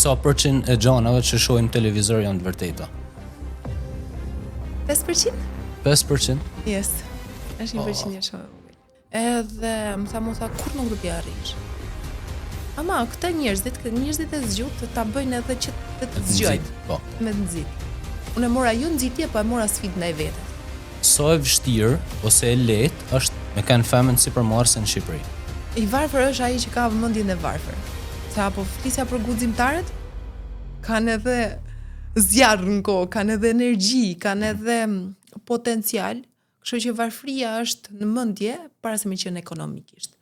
sa përqind e gjanave që shohim televizor janë të vërteta? 5%? 5%? Yes. Është 1% e shumë. Edhe më tha kur nuk do t'i arrish. Ama këta njerëzit e zgjut ta bëjnë edhe që të zgjojnë. Po. Me të nxit. Unë mora jo nxitje, po e mora sfidën e vetes. Sa e vështirë ose e lehtë është me kanë femën sipërmarrëse në Shqipëri? I varfër është ai që ka vëmendjen e varfër. Sa apo flisja për guximtarët, kanë edhe zjarr në kohë, kanë edhe energji, kanë edhe potencial, kështu që varfëria është në mendje para se më qenë ekonomikisht.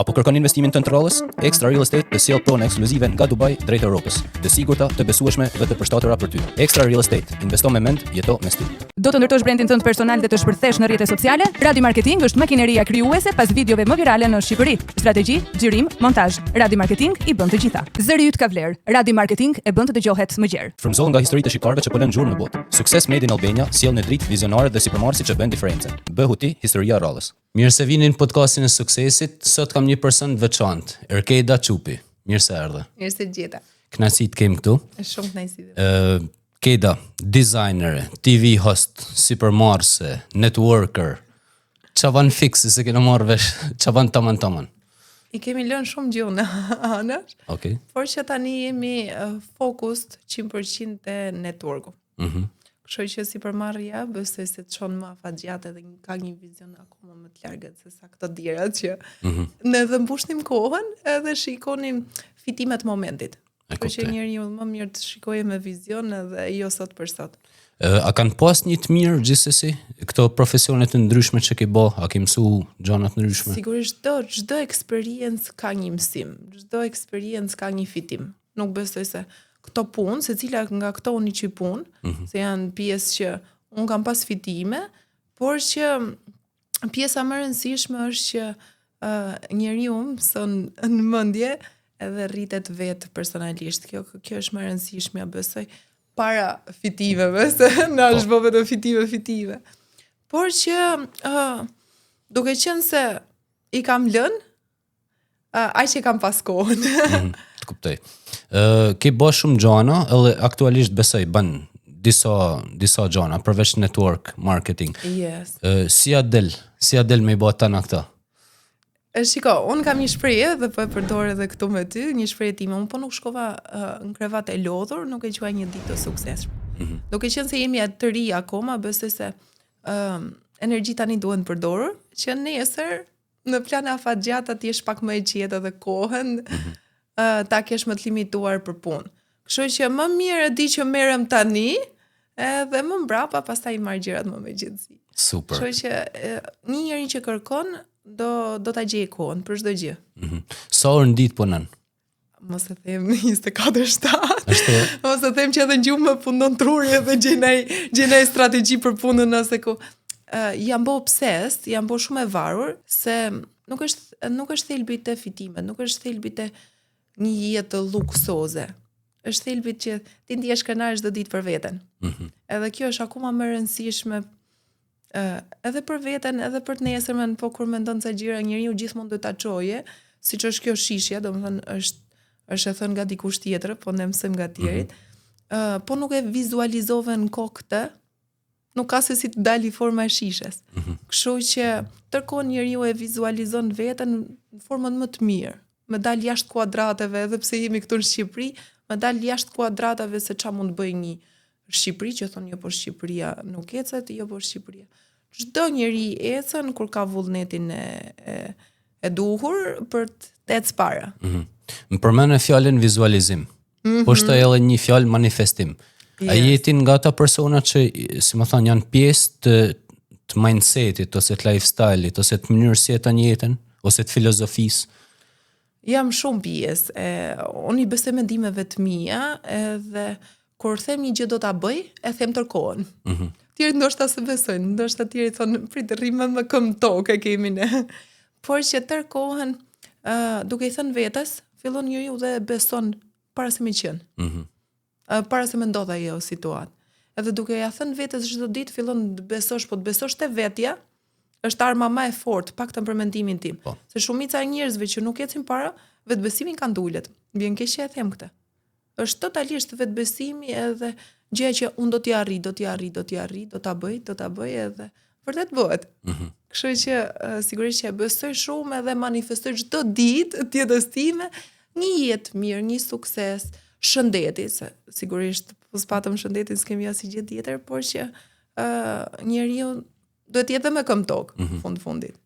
Apo kërkon investimin të ndërrollës? Extra Real Estate të sjell pronë ekskluzive nga Dubai drejt Europës, të sigurta, të besueshme dhe të përshtatura për ty. Extra Real Estate, investo me mend, jeto me stil. Do të ndërtosh brandin tënd personal dhe të shpërthesh në rrjetet sociale? Radi Marketing është makineria krijuese pas videove më virale në Shqipëri. Strategji, xhirim, montazh. Radi Marketing i bën të gjitha. Zëri yt ka vlerë. Radi Marketing e bën të dëgjohet më gjerë. Frymëzohet nga historitë e shqiptarëve që po lënë gjurmë në botë. Sukses made in Albania sjell në dritë vizionare dhe sipërmarrësit që bëjnë diferencën. Bëhu ti historia e rrallës. Mirë se vini në podcastin e suksesit. Sot kam një person të veçantë, Erkeida Çupi. Mirë se erdhe. Mirë se gjeta. Kënaqësi të kem këtu. Është shumë kënaqësi. Keida, designer, TV host, sipërmarrëse, networker. Çavan fix se kena marrë vesh, çavan taman. I kemi lënë shumë gjona, anash. Okej. Por që tani jemi focused 100% te networku. Kështu që sipërmarrja besoj se të çon më afatgjatë dhe ka një vizion akoma më të largët se sa këto djerat që ne dhe mbushnim kohën edhe shikonim fitimet momentit. Kështu që njeriu më mirë të shikojë me vizion edhe jo sot për sot. A kanë pas një të mirë gjithsesi këto profesione të ndryshme që ke bë, a ke mësu gjëra të ndryshme? Sigurisht çdo eksperiencë ka një mësim, çdo eksperiencë ka një fitim. Nuk besoj se këto punë, secila nga këto unë që punë, se janë pjesë që unë kam pas fitime, por që pjesa më rëndësishme është që njeriu mëson në mendje edhe rritet vetë personalisht. Kjo është më rëndësishme, besoj, para fitimeve, se na është bë vetëm fitive. Por që duke qenë se i kam lënë, aq që kam pas kohën. Të kuptoj. Ke bë shumë gjëra, edhe aktualisht besoj bën disa gjëra përveç network marketing. Yes. Si a del me bë tana këta? Shiko, unë kam një shprehje dhe po e përdor edhe këtu me ty, një shprehje time, unë po nuk shkova në krevat e lodhur, nuk e quaj një ditë të suksesshme. Duke qenë se jemi të ri akoma, besoj se energji tani duhet përdorur, që nesër në plan afatgjata ti jesh pak më e qetë edhe kohën, ta kesh më të limituar për punë. Kështu që më mirë e di që merrem tani, edhe më mbrapa pastaj marr gjërat më me gjatësi. Super. Kështu që një njeri që kërkon do ta gjej kohën për çdo gjë. Sa orë në ditë punon? Mos e them 24/7. Ashtu. Mos e them që edhe gjumë më punon truri dhe gjenaj strategji për punën ose ku. Jam bë obsesed, jam bë shumë e varur se nuk është thelbi të fitimet, nuk është thelbi të një jetë luksoze. Është thelbi që ti ndihesh kënaq çdo ditë për veten. Edhe kjo është akoma më e rëndësishme edhe për veten, edhe për të nesërmen, po kur mendon se gjëra njeriu gjithmonë do ta çoje, siç është kjo shishja, domethënë është e thënë nga dikush tjetër, po ne mësojmë nga tjerit. Po nuk e vizualizove në kohë këtë, nuk ka se si të dali forma e shishes. Kështu që tërkohë njeriu e vizualizon veten në formën më të mirë. Me dal jashtë kuadrateve, edhe pse jemi këtu në Shqipëri, me dal jashtë kuadrateve se ç'a mund të bëj një Shqipëri, që thonë jo po Shqipëria nuk ecet, jo po Shqipëria. Çdo njeri ecën kur ka vullnetin e duhur për të ecë para. Më përmend fjalën vizualizim. Po shtoj edhe një fjalë manifestim. A jeti nga ata persona që, si më thënë, janë pjesë të mindsetit, ose të lifestyle-it, ose të mënyrës si jeton jetën, ose të filozofisë? Jam shumë pjesë. Unë i besoj mendimeve të mia, edhe kur them një gjë do ta bëj, e them tërkohën. Tjerë ndoshta se besojnë, ndoshta tjerë thonë, prit rrimë më këmbë tokë kemi ne. Por që tërkohën, duke i thënë vetes, fillon njeriu dhe beson para se më qenë. Para se më ndodh ajo situatë. Edhe duke ja thënë vetes çdo ditë fillon të besosh, po të besosh te vetja, është arma më e fortë, paktën për mendimin tim. Se shumica e njerëzve që nuk ecin para, vetbesimin kanë dullet. Vjen keq që e them këtë. Është totalisht vetbesimi edhe gjëja që unë do ta bëj edhe vërtet bëhet. Kështu që sigurisht që e besoj shumë edhe manifestoj çdo ditë të jetës time një jetë mirë, një sukses, shëndeti, se sigurisht po s'patëm shëndetin s'kemi asnjë gjë tjetër, por që njeriu duhet jetë me këmbë tokë fundit.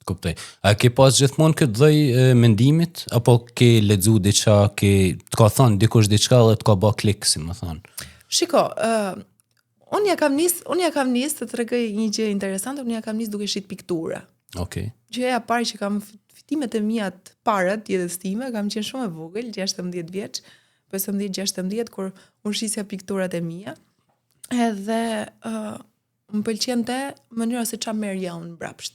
Kuptoj. A ke pas gjithmonë këtë lloj mendimit apo ke lexuar diçka, të ka thënë dikush diçka dhe të ka bë klik, si më thon? Shiko, unë ja kam nis të tregoj një gjë interesante, unë ja kam nis duke shit piktura. Okej. Gjëja e parë që kam fitimet e mia të para të jetës time, kam qenë shumë e vogël, 16 vjeç, 15-16 kur unë shisja pikturat e mia. Edhe më pëlqente mënyra se çfarë merrja unë mbrapsht.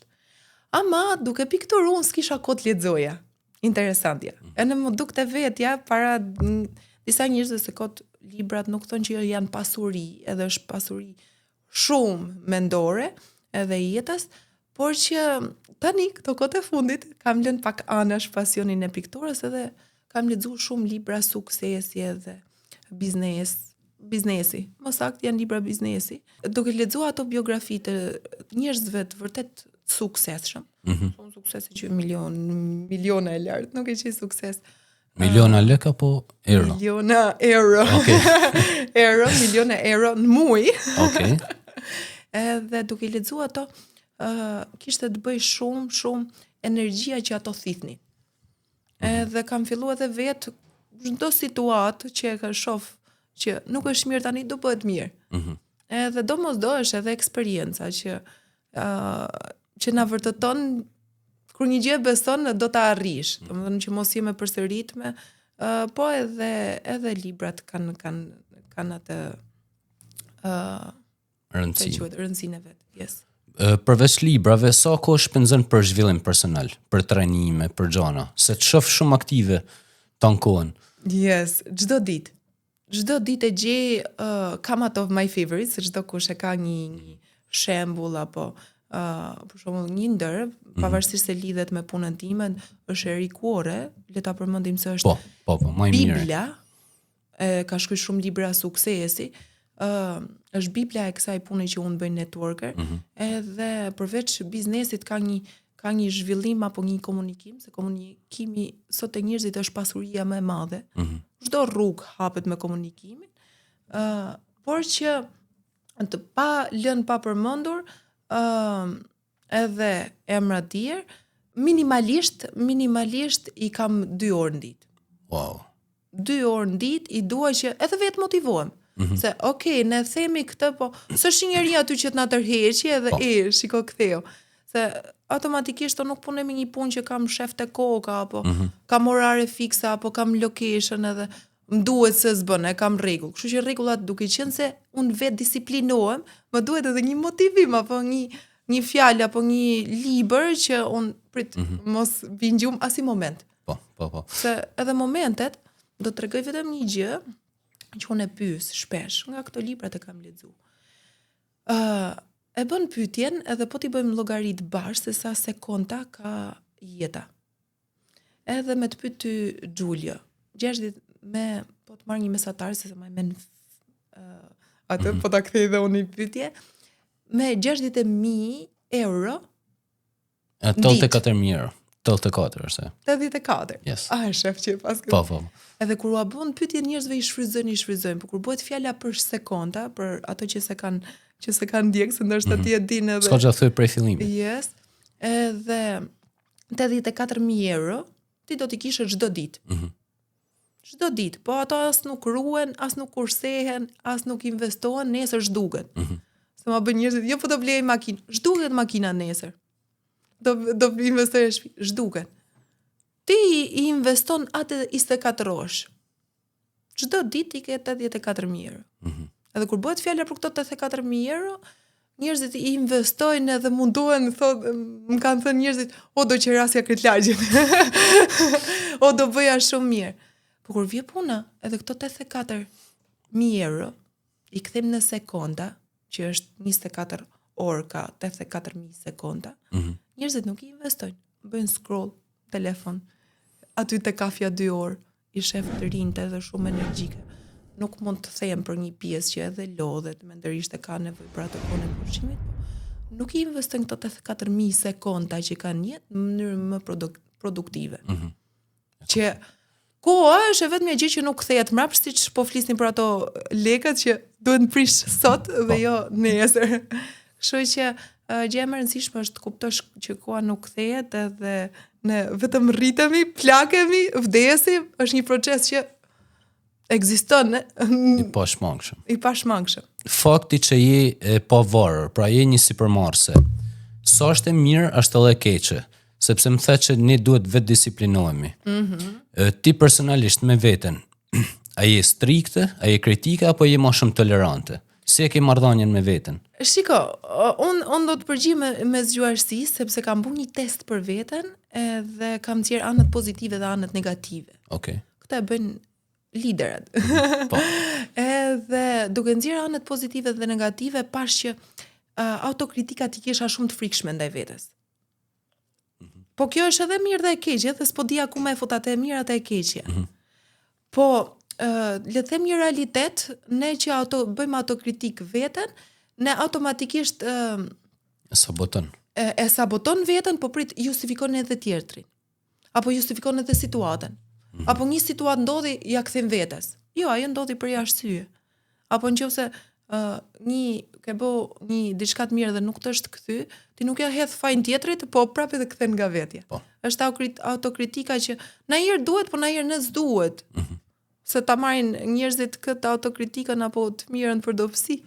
Ama duke piktur unë s'kisha kohë të lexoja. Interesantja. E në më dukte vetja para disa njerëzve se kot librat nuk thonë që janë pasuri, edhe është pasuri shumë mendore edhe jetës, por që tani këto kohë të fundit kam lënë pak anash pasionin e pikturës edhe kam lexuar shumë libra suksesi edhe biznesi. Më saktë janë libra biznesi. Duke lexuar ato biografi të njerëzve të vërtet suksesshëm. Shumë suksese që miliona e lartë, nuk e qej sukses. Miliona lek apo euro? Miliona euro. Okay. Miliona euro në muaj. Okej. Edhe duke lexuar ato, kishte të bëj shumë energjia që ato thithnin. Edhe kam filluar edhe vetë çdo situatë që e ka shoh që nuk është mirë tani do bëhet mirë. Edhe domosdo është edhe eksperjenca që na vërteton kur një gjë beson do ta arrish. Domethënë që mos jemi përsëritme, po edhe librat kanë atë rëndësinë e vet. Yes. Përveç librave, sa kohë shpenzon për zhvillim personal, për trajnime, për gjana, se të shoh shumë aktive tankon. Yes, çdo ditë. Çdo ditë e gjej come out of my favorites, se çdo kush e ka një shembull apo për shembull një ndër, pavarësisht se lidhet me punën time, është Eric Worre, le ta përmendim se është Po, më i mirë. Bibla, ka shkruar shumë libra suksesi, është Bibla e kësaj pune që unë bëj networker, edhe përveç biznesit ka një zhvillim apo një komunikim, se komunikimi sot e njerëzit është pasuria më e madhe. Çdo rrugë hapet me komunikimin, por që të pa lënë pa përmendur edhe emra tjerë, minimalisht i kam 2 orë në ditë. Wow. 2 orë në ditë i dua që edhe vetë motivohem. Se ne themi këtë, po s'është njëri aty që të na tërheqi edhe shiko ktheu. Se automatikisht nuk punoj me një punë që kam shef te koka apo kam orare fiksa apo kam location edhe më duhet se s'bën, e kam rregull. Kështu që rregullat duke qenë se unë vetë disiplinohem, më duhet edhe një motivim apo një fjalë apo një libër që unë prit mos vi në gjumë asnjë moment. Po. Se edhe momentet do të tregoj vetëm një gjë që unë e pyes shpesh nga këto librat e kam lexuar. E bën pyetjen edhe po t'i bëjmë llogarit bash se sa sekonda ka jeta. Edhe me të pyet ty Giulio, 60 po të marr një mesatar se më men atë po ta kthej dhe unë një pyetje me 60.000 euro. 84.000 euro. 84 është. 84. Yes. Shef që pas këtë. Po. Edhe kur u bën pyetje njerëzve i shfryzojnë, por kur bëhet fjala për sekonda, për ato që se kanë ndjek, se ndoshta ti e din edhe. S'ka gjë thuaj prej fillimit. Yes. Edhe 84.000 euro ti do t'i kishe çdo ditë. Çdo ditë, po ato as nuk ruhen, as nuk kursehen, as nuk investohen, nesër zhduket. Se ma bën njerëzit, jo po do blej makinë, zhduket makina nesër. Do investoj në shtëpi, zhduket. Ti i investon atë 24 orësh. Çdo ditë i ke 84.000 euro. Edhe kur bëhet fjala për këto 84.000 euro, njerëzit i investojnë edhe mundohen, më kanë thënë njerëzit, do qerasja këtë lagjin. Do bëja shumë mirë. Por kur vje puna, edhe këto 84.000 euro, i kthejmë në sekonda, që është 24 orë ka 84.000 sekonda, njerëzit nuk i investojnë, bëjnë scroll, telefon, aty te kafja 2 orë, i shef të rinjtë edhe shumë energjike. Nuk mund të them për një pjesë që edhe lodhet, mendërisht e ka nevojë për atë kohën e pushimit, nuk i investojnë këto 84.000 sekonda që kanë jetë në mënyrë më produktive. Që koha është vetëm një gjë që nuk kthehet mbrapsht, siç po flisnin për ato lekët që duhet të prish sot dhe jo nesër. Kështu që gjë e rëndësishme është të kuptosh që koha nuk kthehet edhe ne vetëm rritemi, plakemi, vdesim, është një proces që ekziston I pashmangshëm. Fakti që je e pavarur, pra je një sipërmarrëse. Sa është e mirë, është edhe e keqe, sepse më the që ne duhet vetë disiplinohemi. Ti personalisht me veten, a je strikte, a je kritike apo je më shumë tolerante? Si e ke marrëdhënien me veten? Shiko, unë do të përgjigj me zgjuarësi, sepse kam bërë një test për veten edhe kam nxjerr anët pozitive dhe anët negative. Okej. Këta e bëjnë liderët. Po. Edhe duke nxjerr anët pozitive dhe negative, pash që autokritika ti kisha shumë të frikshme ndaj vetes. Po kjo është edhe mirë dhe e keqe, dhe s'po dia ku më e fut atë e mirë atë e keqe. Po le të them një realitet, ne që bëjmë autokritik veten, ne automatikisht e saboton veten, po prit justifikon edhe tjetrin. Apo justifikon edhe situatën. Apo një situatë ndodhi, ja kthem vetes. Jo, ajo ndodhi për arsye. Apo nëse ke bëu një diçka të mirë dhe nuk të është kthy, ti nuk ja hedh fajin tjetrit, po prapë edhe kthen nga vetja. Po. Është autokritika që ndonjëherë duhet, po ndonjëherë s'duhet. Se ta marrin njerëzit këtë autokritikën apo të mirën për dobësi.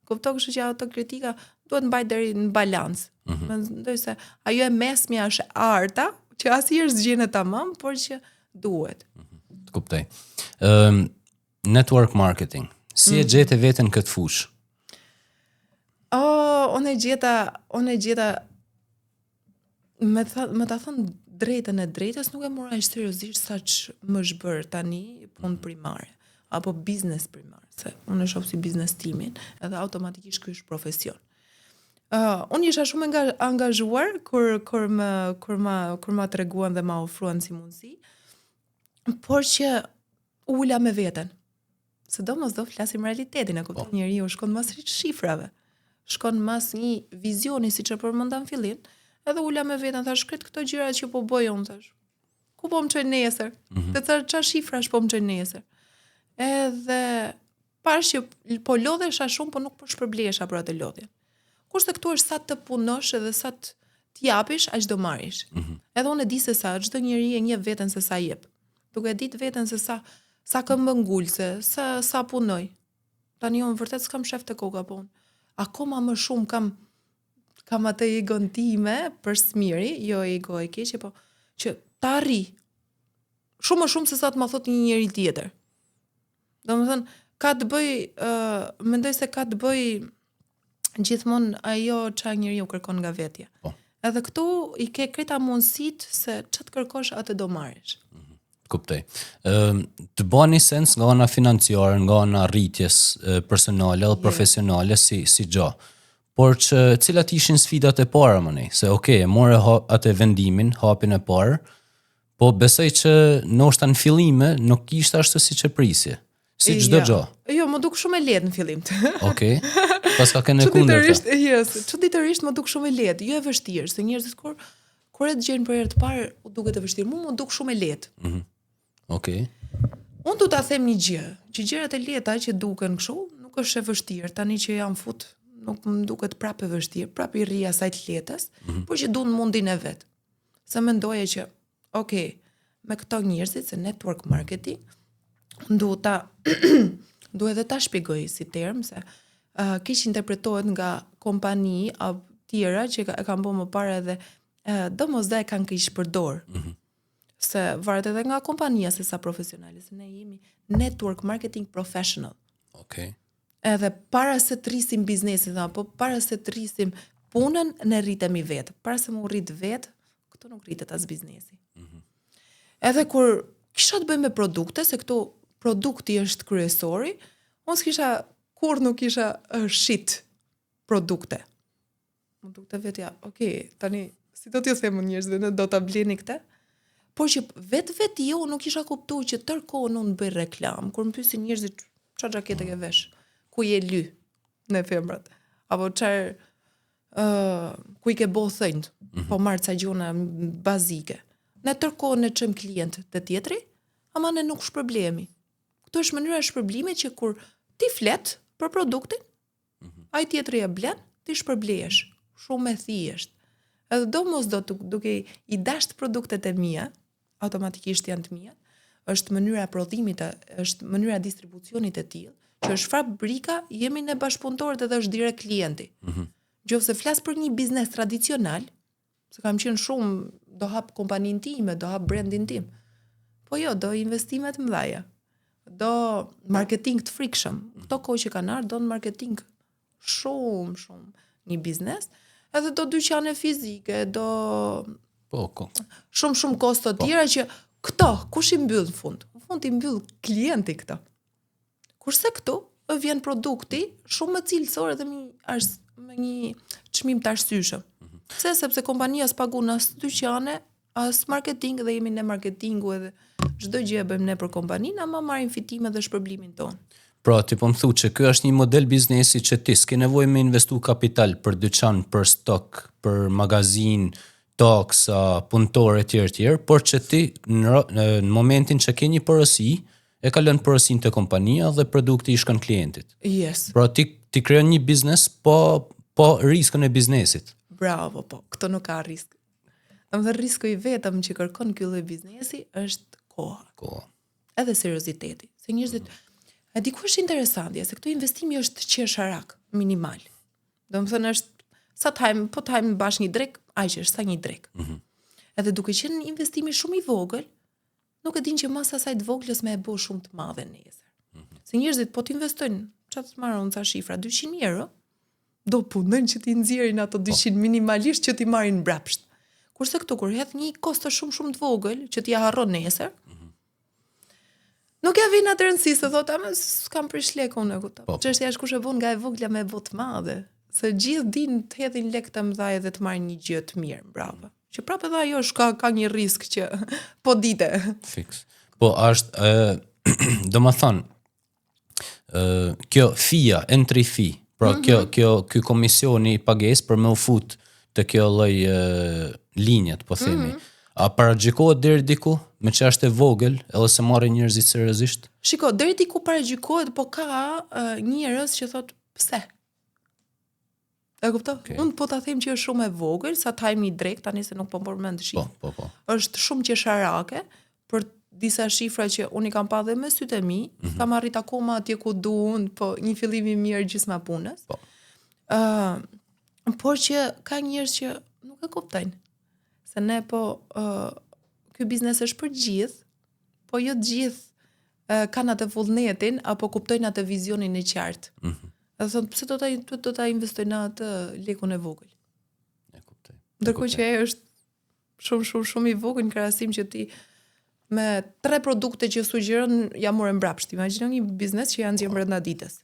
Kupton, kështu që autokritika duhet mbajt deri në balancë. Mendoj se ajo e mesmja është arta, që asnjëherë s'gjen e tamam, por që duhet. Të kuptoj. Network marketing. Si e gjete veten këtë fushë? Unë e gjeta me ta thënë drejtën e drejtës, nuk e mora aq seriozisht saç më zhbër tani punë primare apo biznes primar, se unë e shoh si biznes timin, edhe automatikisht ky është profesion. Unë isha shumë angazhuar kur ma treguan dhe ma ofruan si mundësi, por që ula me veten. Sidomos do flasim realitetin, e kupton, njeriu shkon mas shifrave. Shkon mas një vizioni, siç e përmenda në fillim, edhe ula me veten, thash këto gjëra që po bëj unë, thash. Ku po më çoj nesër? Të thash çfarë shifrash po më çoj nesër? Edhe pash që po lodhesha shumë, po nuk po shpërblesha për atë lodhje. Kurse këtu është sa të punosh edhe sa të japish, aq do marrish. Edhe unë e di se sa çdo njeri e njeh veten se sa jep. Duke ditë veten se sa këmbë ngulse, sa punoj. Tani unë vërtet s'kam shef të koka, po unë akoma më shumë kam atë egon time për smiri, jo ego e keqe, po që ta arri. Shumë më shumë se sa të ma thot një njeri tjetër. Domethënë, ka të bëj, mendoj se ka të bëj gjithmonë ajo çfarë njeriu kërkon nga vetja. Po. Edhe këtu i ke kreta mundësit se ç'të kërkosh atë do marrësh. Kuptoj. Të bani sens nga ana financiare, nga ana rritjes personale dhe profesionale si gjë. Por që cilat ishin sfidat e para më nej? Se e more atë vendimin, hapin e parë, po besoj që ndoshta në fillime nuk ishte ashtu siç e prisje. Si çdo gjë. Jo, më duk shumë e lehtë në fillim. Okej. Paska kanë kundërta. Çuditërisht më duk shumë e lehtë, jo e vështirë, se njerëzit kur e dëgjojnë për herë të parë, u duket e vështirë. Mu më duk shumë e lehtë. Okej. Unë du ta them një gjë, që gjërat e lehta që duken kështu, nuk është e vështirë. Tani që jam fut, nuk më duket prapë e vështirë, prapë i rri asaj të lehtës, por që duan mundin e vet. Se mendoje që, me këto njerëzit se network marketing, duhet edhe ta shpjegoj si term, se keq interpretohet nga kompani tjera që e kanë bërë më parë edhe domosdoshmë e kanë keq përdor. Se varet edhe nga kompania se sa profesionale, se ne jemi network marketing professional. Okej. Edhe para se të rrisim biznesin, apo para se të rrisim punën, ne rritemi vetë. Para se më rrit vetë, këtu nuk rritet as biznesi. Edhe kur kisha të bëj me produkte, se këtu produkti është kryesori, unë kur nuk kisha shit produkte. Produkte vetja, tani, si do t'ju them njerëzve, ne do t'a bleni këte? por që vetë jo nuk isha kuptuar që tërkohën unë bëj reklam, kur më pyesin njerëzit çfarë xhakete ke vesh, ku je ly në femrat, apo çfarë ku i ke bo thënë, po marrë ca gjona bazike. Në tërkohën e çëm klient të tjetri, ama ne nuk shpërblemi. Këto është mënyra e shpërblimit që kur ti flet për produktin, ai tjetri e blen, ti shpërblehesh. Shumë e thjesht. Edhe do mos do duke i dasht produktet e mia, automatikisht janë të mia, është mënyra e prodhimit, është mënyra e distribucionit e tillë, që është fabrika, jemi ne bashkëpunëtorët edhe është direkt klienti. Nëse flas për një biznes tradicional, se kam qenë shumë, do hap kompanin time, do hap brandin tim. Po jo, do investimet mëdhaja. Do marketing të frikshëm. Këto kohë që kanë ardhur, do në marketing shumë një biznes, edhe do dyqane fizike, do shumë kosto tjera që këto, kush i mbyll në fund? Në fund i mbyll klienti këto. Kurse këtu vjen produkti shumë më cilësor edhe me një çmim të arsyeshëm. Sepse kompania s'pagun as dyqane, as marketing dhe jemi në marketingu edhe çdo gjë e bëjmë ne për kompaninë, ama marrim fitime dhe shpërblimin tonë. Pra, ti po më thu që ky është një model biznesi që ti s'ke nevojë me investu kapital për dyqan, për stok, për magazin, taksa, punëtor e tjerë, por që ti në momentin që ke një porosi, e kalon porosin të kompania dhe produkti i shkon klientit. Yes. Pra, ti krijon një biznes po riskën e biznesit. Bravo, po. Këto nuk ka risk. Domethënë risku i vetëm që kërkon ky lloj biznesi është koha. Edhe serioziteti. Se njerëzit e di ku është interesantja, se këto investimi është qesharak, minimal. Domethënë është sa tajmë bash një drek, aq është sa një drek. Edhe duke qenë investimi shumë i vogël, nuk e din që mas asaj të voglës me e bo shumë të madhe nesër. Se njerëzit po t'investojnë, çfarë të marrin ca shifra, 200 euro, do punojnë që t'i nxjerrin ato 200 minimalisht që t'i marrin mbrapsht. Kurse këtu kur hedh një kosto shumë të vogël që t'i harron nesër, nuk ja vjen atë rëndësi se thotë, "Ama s'kam prish lekun e kuptoj." Çështja është kush e bën nga e vogla me vot të madhe. Se gjithë din të hedhin lek të mëdha edhe të marrin një gjë të mirë, bravo. Që prapë edhe ajo ka një risk që po dite. Fix. Po është, domethënë, kjo fia, entry fee, pra ky komisioni i pagesë për me u fut të kjo lloj linjet, po themi. A paragjikohet deri diku me çështë e vogël, edhe se marrin njerëzit seriozisht? Shiko, deri diku paragjikohet, po ka njerëz që thotë pse? E kuptoj? Okay. Unë po ta them që është shumë e vogël, sa tajmi i drejt, tani se nuk po përmend shifra. Po. Është shumë qesharake për disa shifra që unë i kam pa dhe me sytë e mi, kam arrit akoma atje ku duan, po një fillim i mirë gjysma punës. Po. Por që ka njerëz që nuk e kuptojnë. Se ne ky biznes është për gjithë, po jo të gjithë kanë atë vullnetin apo kuptojnë atë vizionin e qartë. Edhe thonë, pse do ta investojnë atë lekun e vogël? E kuptoj. Ndërkohë që ai është shumë i vogël në krahasim që ti me 3 produkte që sugjeron ja morë mbrapsht. Imagjino një biznes që janë nxjerrë brenda ditës.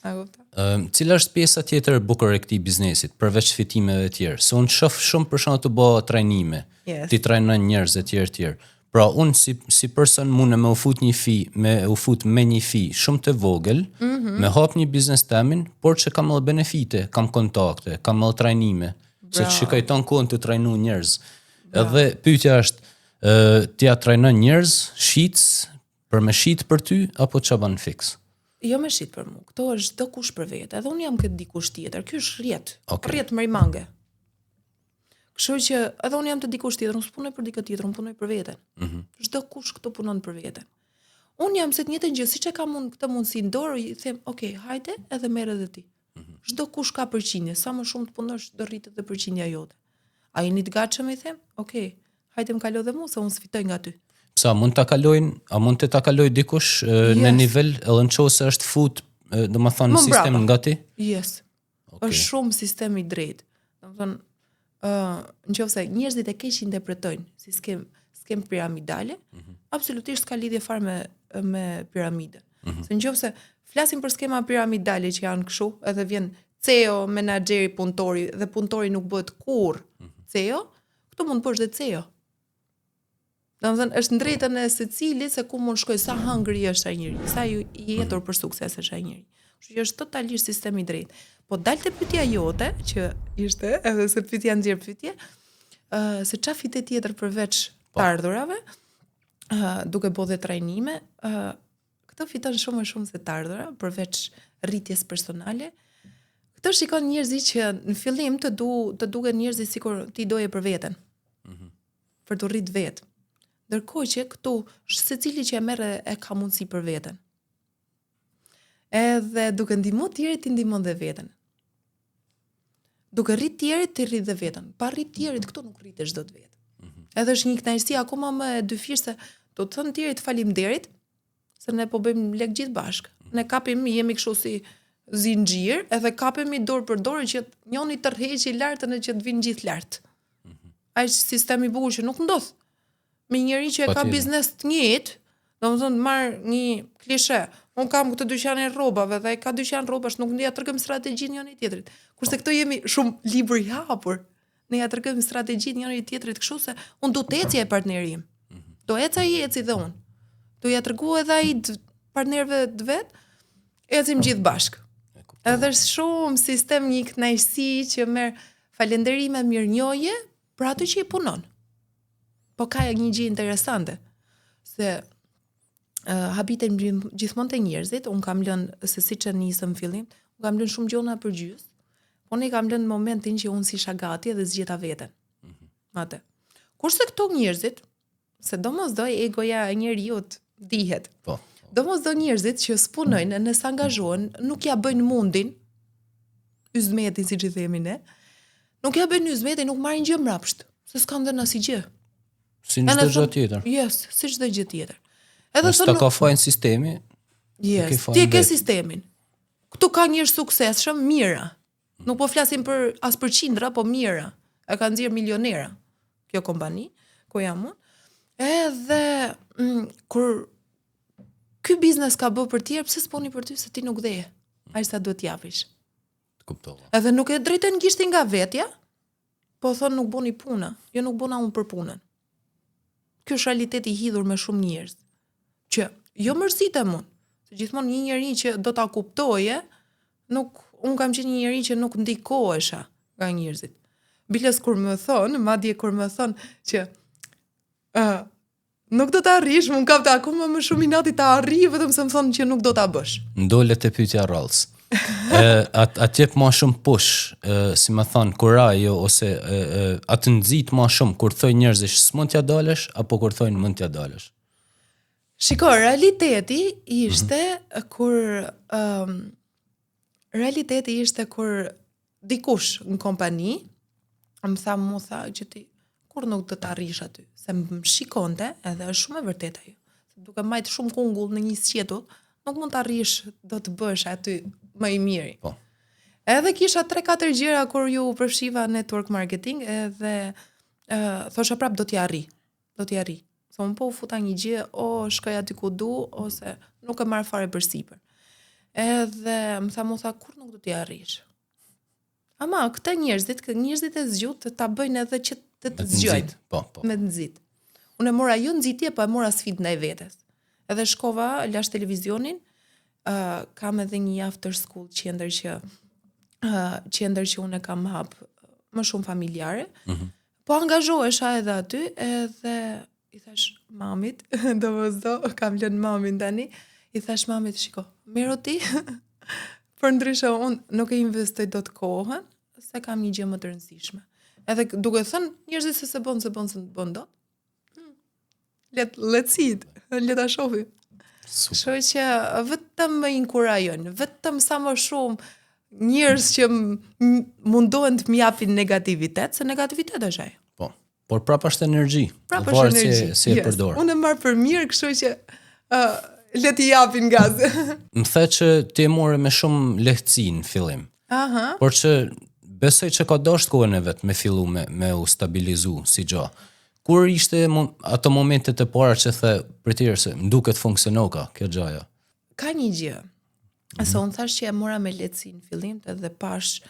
A kupton? Cila është pjesa tjetër e bukur e këtij biznesit, përveç fitimeve të tjerë? Se unë shoh shumë për shkak të bë trajnime. Yes. Ti trajnon njerëz të tjerë. Pra unë si person mune me u fut me një fi shumë të vogël, me hap një biznes temin, por që kam edhe benefite, kam kontakte, kam edhe trajnime, se të shikoj ton kohën të trajnu njerëz. Edhe pyetja është, ti ja trajnon njerëz, për me shit për ty, apo ç'a bën fix? Jo me shit për mu, këto është çdo kush për vetë, edhe unë jam këtë dikush tjetër, ky është rrjet, Okay. Rrjet mërimange. Kështu që edhe unë jam të dikush tjetër, unë s'punoj për dikë tjetër, unë punoj për veten. Çdo kush këtu punon për veten. Unë jam se të njëjtën gjë, siç e kam unë këtë mundësi në dorë, i them, "Ok, hajde, edhe merr edhe ti." Çdo kush ka përqindje, sa më shumë të punosh do rritet edhe përqindja jote. A jeni të gatshëm i them? Ok, hajde më kalo dhe mua se unë sfitoj nga ty. Pse a mund të ta kaloj dikush në nivel edhe nëse është fut, domethënë sistem nga ti? Yes. Okay. Është shumë sistem i drejtë. Domethënë nëse njerëzit e keq interpretojnë si skem piramidale, absolutisht s'ka lidhje fare me piramide. Se nëse flasim për skema piramidale që janë kështu, edhe vjen CEO, menaxheri, punëtori dhe punëtori nuk bëhet kurrë CEO, këtu mund të bësh dhe CEO. Domethënë është drejtën e secilit se ku mund shkoj, sa hëngri është ai njeri, sa i jetur për sukses është ai njeri. Kështu që është totalisht sistemi i drejtë. Po dalte pyetja jote që ishte, edhe se pyetja nxjerr pyetje, se çfarë fite tjetër përveç të ardhurave, duke bërë dhe trajnime, këto fiton shumë më shumë se të ardhura, përveç rritjes personale. Këto shikon njerëzit që në fillim të duken njerëzit sikur ti doje për veten. Për të rrit vetë. Ndërkohë që këtu secili që e merr e ka mundësi për veten. Edhe duke ndihmuar tjerët ti ndihmon dhe veten. Duke rrit tjerët ti rrit dhe veten. Pa rrit tjerët këtu nuk rritesh dot vetë. Edhe është një kënaqësi akoma më e dyfishse, do të thënë tjerët faleminderit, se ne po bëjmë lek gjithë bashkë. Ne kapim, jemi kështu si zinxhir, edhe kapemi dorë për dorë që njëri të rrheqë lartë në që të vinë gjithë lart. Ai sistemi i bukur që nuk ndodh. Me njëri që e ka biznes të njëjtë, domethënë marr një klishe. Un kam këtë dyqan e rrobave dhe ai ka dyqan rrobash, nuk ne ja tregojmë strategjinë njëri tjetrit. Kurse këto jemi shumë libër i hapur. Ne ja tregojmë strategjinë njëri tjetrit, kështu se un do të eci e partneri im. Do eca i eci dhe un. Do ja tregoj edhe ai partnerëve të vet, ecim gjithë bashkë. Edhe është shumë sistem një kënaqësi që merr falënderime, mirënjohje për atë që i punon. Po ka një gjë interesante, se habiten gjithmonë të njerëzit, unë kam lënë, se si që nisëm fillim, unë kam lënë shumë gjona për gjys, po ne kam lënë momentin që unë si shagati edhe zgjeta veten. Atë. Kurse këto njerëzit, se domosdoj egoja e njeriut dihet. Po. Domosdoj njerëzit që spunojnë, nëse angazhohen, nuk ja bëjnë mundin, yzmetin si që themi ne, nuk ja bëjnë yzmetin, nuk marrin gjë mrapsht, se s'kan dhënë asnjë gjë. Si në çdo gjë tjetër. Yes, si çdo gjë tjetër. Edhe thonë ta kafojnë sistemi. Yes, ti e ke sistemin. Ktu ka njerëz suksesshëm, mira. Nuk po flasim as për qindra, po mira. E ka nxjerr milionera kjo kompani, ku jam unë. Edhe kur ky biznes ka bë për tjerë, pse s'poni për ty se ti nuk dheje? Ai sa duhet t'japish. Kuptova. Edhe nuk e drejtojnë gishtin nga vetja, po thonë nuk boni puna, jo nuk bona unë për punën. Ky është realiteti i hidhur me shumë njerëz. Që jo mërzitem unë, se gjithmonë një njeri që do ta kuptoje, unë kam qenë një njeri që nuk ndikohesha nga njerëzit. Biles kur më thon, madje kur më thon që nuk do ta arrish, më kapte akoma më shumë inati ta arrij, vetëm se më thon që nuk do ta bësh. Ndole te pyetja rrallës. Atje ma shumë push, si më thonë, kurajo, ose atë nëzit ma shumë, kur thoj njerëzish s'mund t'ja dalësh, apo kur thojnë mund t'ja dalësh? Shiko, realiteti ishte kur dikush në kompani, më tha që ti, kur nuk do t'arrish aty, se më shikonte, edhe është shumë e vërtet ajo. Duke majtë shumë kungull në një sqetull, nuk mund t'arrish, do të bësh aty më i miri. Po. Edhe kisha 3-4 gjëra kur ju përfshiva network marketing, edhe thosha prap do t'i arri. Se unë po u futa një gjë, shkoj aty ku du, ose nuk e marr fare përsipër. Edhe më tha, kur nuk do t'i arrish? Ama, këta njerëzit e zgjut ta bëjnë edhe që të zgjojnë. Po. Me të nxit. Unë e mora jo nxitje, po e mora sfidë ndaj vetes. Edhe shkova, lash televizionin, kam edhe një after school qendër që unë kam hap më shumë familjare. Po angazhohesha edhe aty, edhe i thash mamit, kam lënë mamin tani, i thash mamit, shiko, merro ti, për ndryshe unë nuk e investoj dot kohën, se kam një gjë më të rëndësishme. Edhe duke thënë njerëzit se bën dot. Let's see it, le ta shohim. Kështu që vetëm më inkurajojnë, vetëm sa më shumë njerëz që mundohen të më japin negativitet, se negativitet është ajo. Po. Por prap është energji. Prap është energji. Si e përdor. Unë e marr për mirë, kështu që le t'i japin gaz. Më the që ti e morë me shumë lehtësi në fillim. Aha. Por që besoj që ka dashur kohën e vet me fillu me u stabilizu si gjë. Kur ishte ato momentet e para që the për tjerë se më duket funksionoka kjo gjaja? Ka një gjë. Asa unë thash që e mora me lehtësi në fillim, edhe pash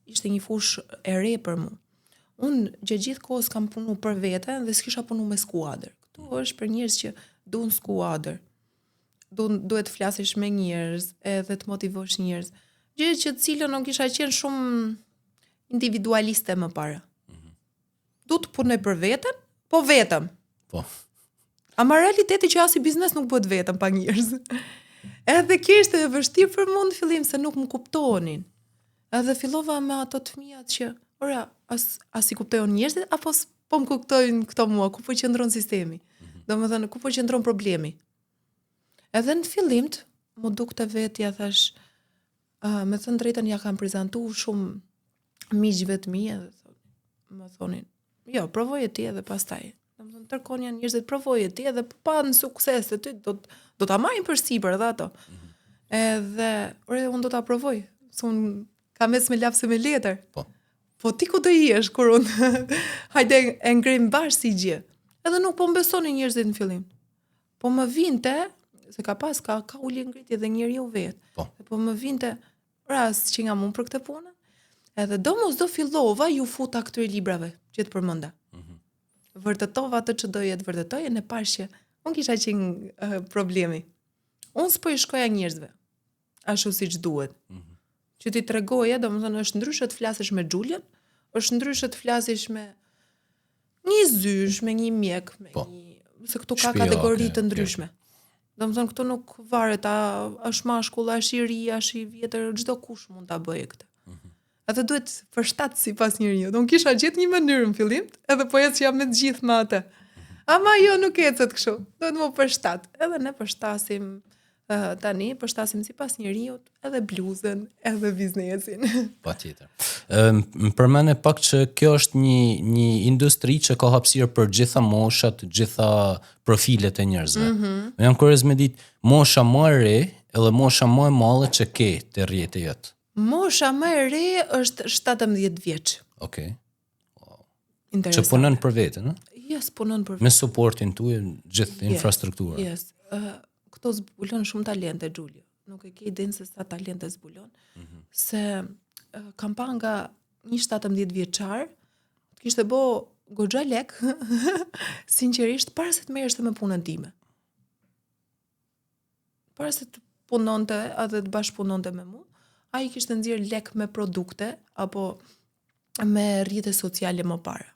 ishte një fush e re për mu. unë gjithë kohës kam punu për veten dhe s'kisha punu me skuadër. Këtu është për njerëz që duan skuadër. Duhet të flasësh me njerëz, edhe të motivosh njerëz. Gjë që të cilën unë kisha qenë shumë individualiste më para. Du të punoj për veten, po vetëm. Po. Ama realiteti që as i biznes nuk bëhet vetëm pa njerëz. Edhe kishte e vështirë për mua në fillim se nuk më kuptonin. Edhe fillova me ato të fëmijat që, ora, as i kuptojnë njerëzit apo po më kuptojnë këto mua, ku po qëndron sistemi. Domethënë, ku po qëndron problemi. Edhe në fillim më dukte vetja thash, me thënë drejtën ja kam prezantuar shumë miqve të mi edhe më thonin, jo, provoje ti edhe pastaj. Domethënë tërkon janë njerëzit provoje ti edhe pa në sukses të ty do ta marrin përsipër edhe ato. Edhe unë do ta provoj. Unë kam mes me lapse me letër. Po ti ku do jesh kur unë hajde e ngrim bash si gjë. Edhe nuk po mbesonin njerëzit në fillim. Po më vinte se ka uli ngritje dhe njeriu vet. Po më vinte rast që nga mund për këtë punë. Edhe domosdo fillova ju futa këtyre librave që të përmenda. Vërtetova atë që doja të vërtetoja në pash që unë kisha qenë problemi. Unë s'po i shkoja njerëzve ashtu siç duhet. Që ti tregoje, domethënë është ndryshe të flasësh me Xhulian, është ndryshe të flasësh me një zysh, me një mjek, me një se këtu ka kategori të ndryshme. Domethënë këtu nuk varet a është mashkull, a është i ri, a është i vjetër, çdo kush mund ta bëjë këtë. Edhe duhet përshtat sipas njeriu. Unë kisha gjetë një mënyrë në fillim, edhe po ec jam me të gjithë me atë. Ama jo nuk ecet kështu. Duhet më përshtat. Edhe ne përshtasim tani, përshtasim sipas njeriu, edhe bluzën, edhe biznesin. Patjetër. Më përmend pak që kjo është një industri që ka hapësirë për gjitha moshat, gjitha profilet e njerëzve. Jam kurioz me ditë, mosha më e re edhe mosha më e madhe që ke te rrjeti jot. Mosha më e re është 17 vjeç. Okej. Wow. Interesant. Që punon për veten, ëh? Yes, punon për veten. Me suportin tuaj, gjithë infrastruktura. Yes. Këto zbulon shumë talente, Xhulio. Nuk e ke idenë se sa talente zbulon. Se kam pa nga një 17 vjeçar, të kishte bo goxha lek, sinqerisht, para se të merresh me punën time. Para se të punonte, edhe të bashkëpunonte me mua, ai kishte nxjerr lek me produkte apo me rrjete sociale më para.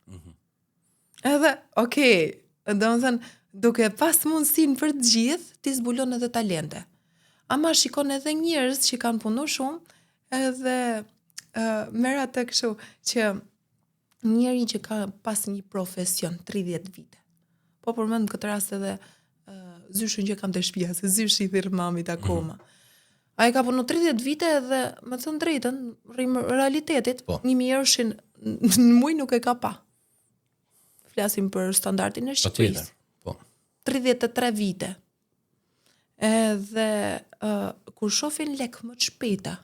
Edhe, domethënë, duke pas mundësinë për të gjithë, ti zbulon edhe talente. Ama shikon edhe njerëz që kanë punuar shumë, edhe merr atë kështu që njeri që ka pas një profesion 30 vite. Po përmend këtë rast edhe zyshin që kam të shtëpia, se zyshi i thirr mamit akoma. Ai ka punu 30 vite dhe me të thënë drejtën, realitetit, 1000 euroshin në muj nuk e ka pa. Flasim për standardin e Shqipërisë. 33 vite. Edhe kur shohin lek më të shpejta,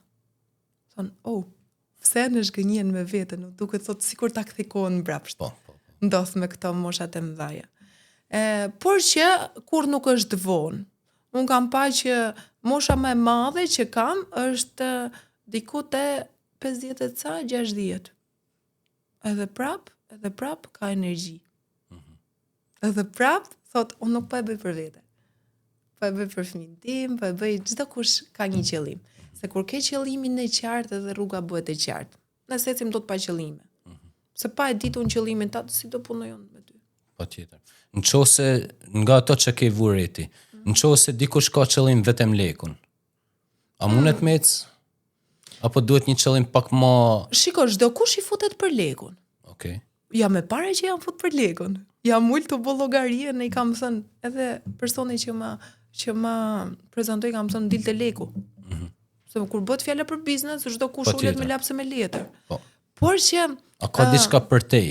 thonë, pse në shgënjen me veten, nuk duket thotë sikur ta kthikohen mbrapsht. Ndodh me këto moshat e mëdha. Por që kur nuk është vonë. Unë kam pa që mosha më e madhe që kam është diku te 50 e ca, 60. Edhe prap ka energji. Edhe prap thot, unë nuk po e bëj për vete. Po e bëj për fëmijën tim, po e bëj çdo kush ka një qëllim. Se kur ke qëllimin e qartë edhe rruga bëhet e qartë. Nëse ecim dot pa qëllime. Se pa e ditur qëllimin tat, si do punojon me ty. Patjetër. Nëse nga ato që ke vureti, nëse dikush ka qëllim vetëm lekun, a mundet me ecë? Apo duhet një qëllim pak më... Shiko, çdo kush i futet për lekun. Okej. Ja me pare që jam fut për lekun. Jam ullë të bo llogarie, ne i kam thënë, edhe personi që ma prezantoj kam thënë dilte leku. Se kur bëhet fjala për biznes, çdo kush ulet me lapse me letër. Por që... A ka diçka për te?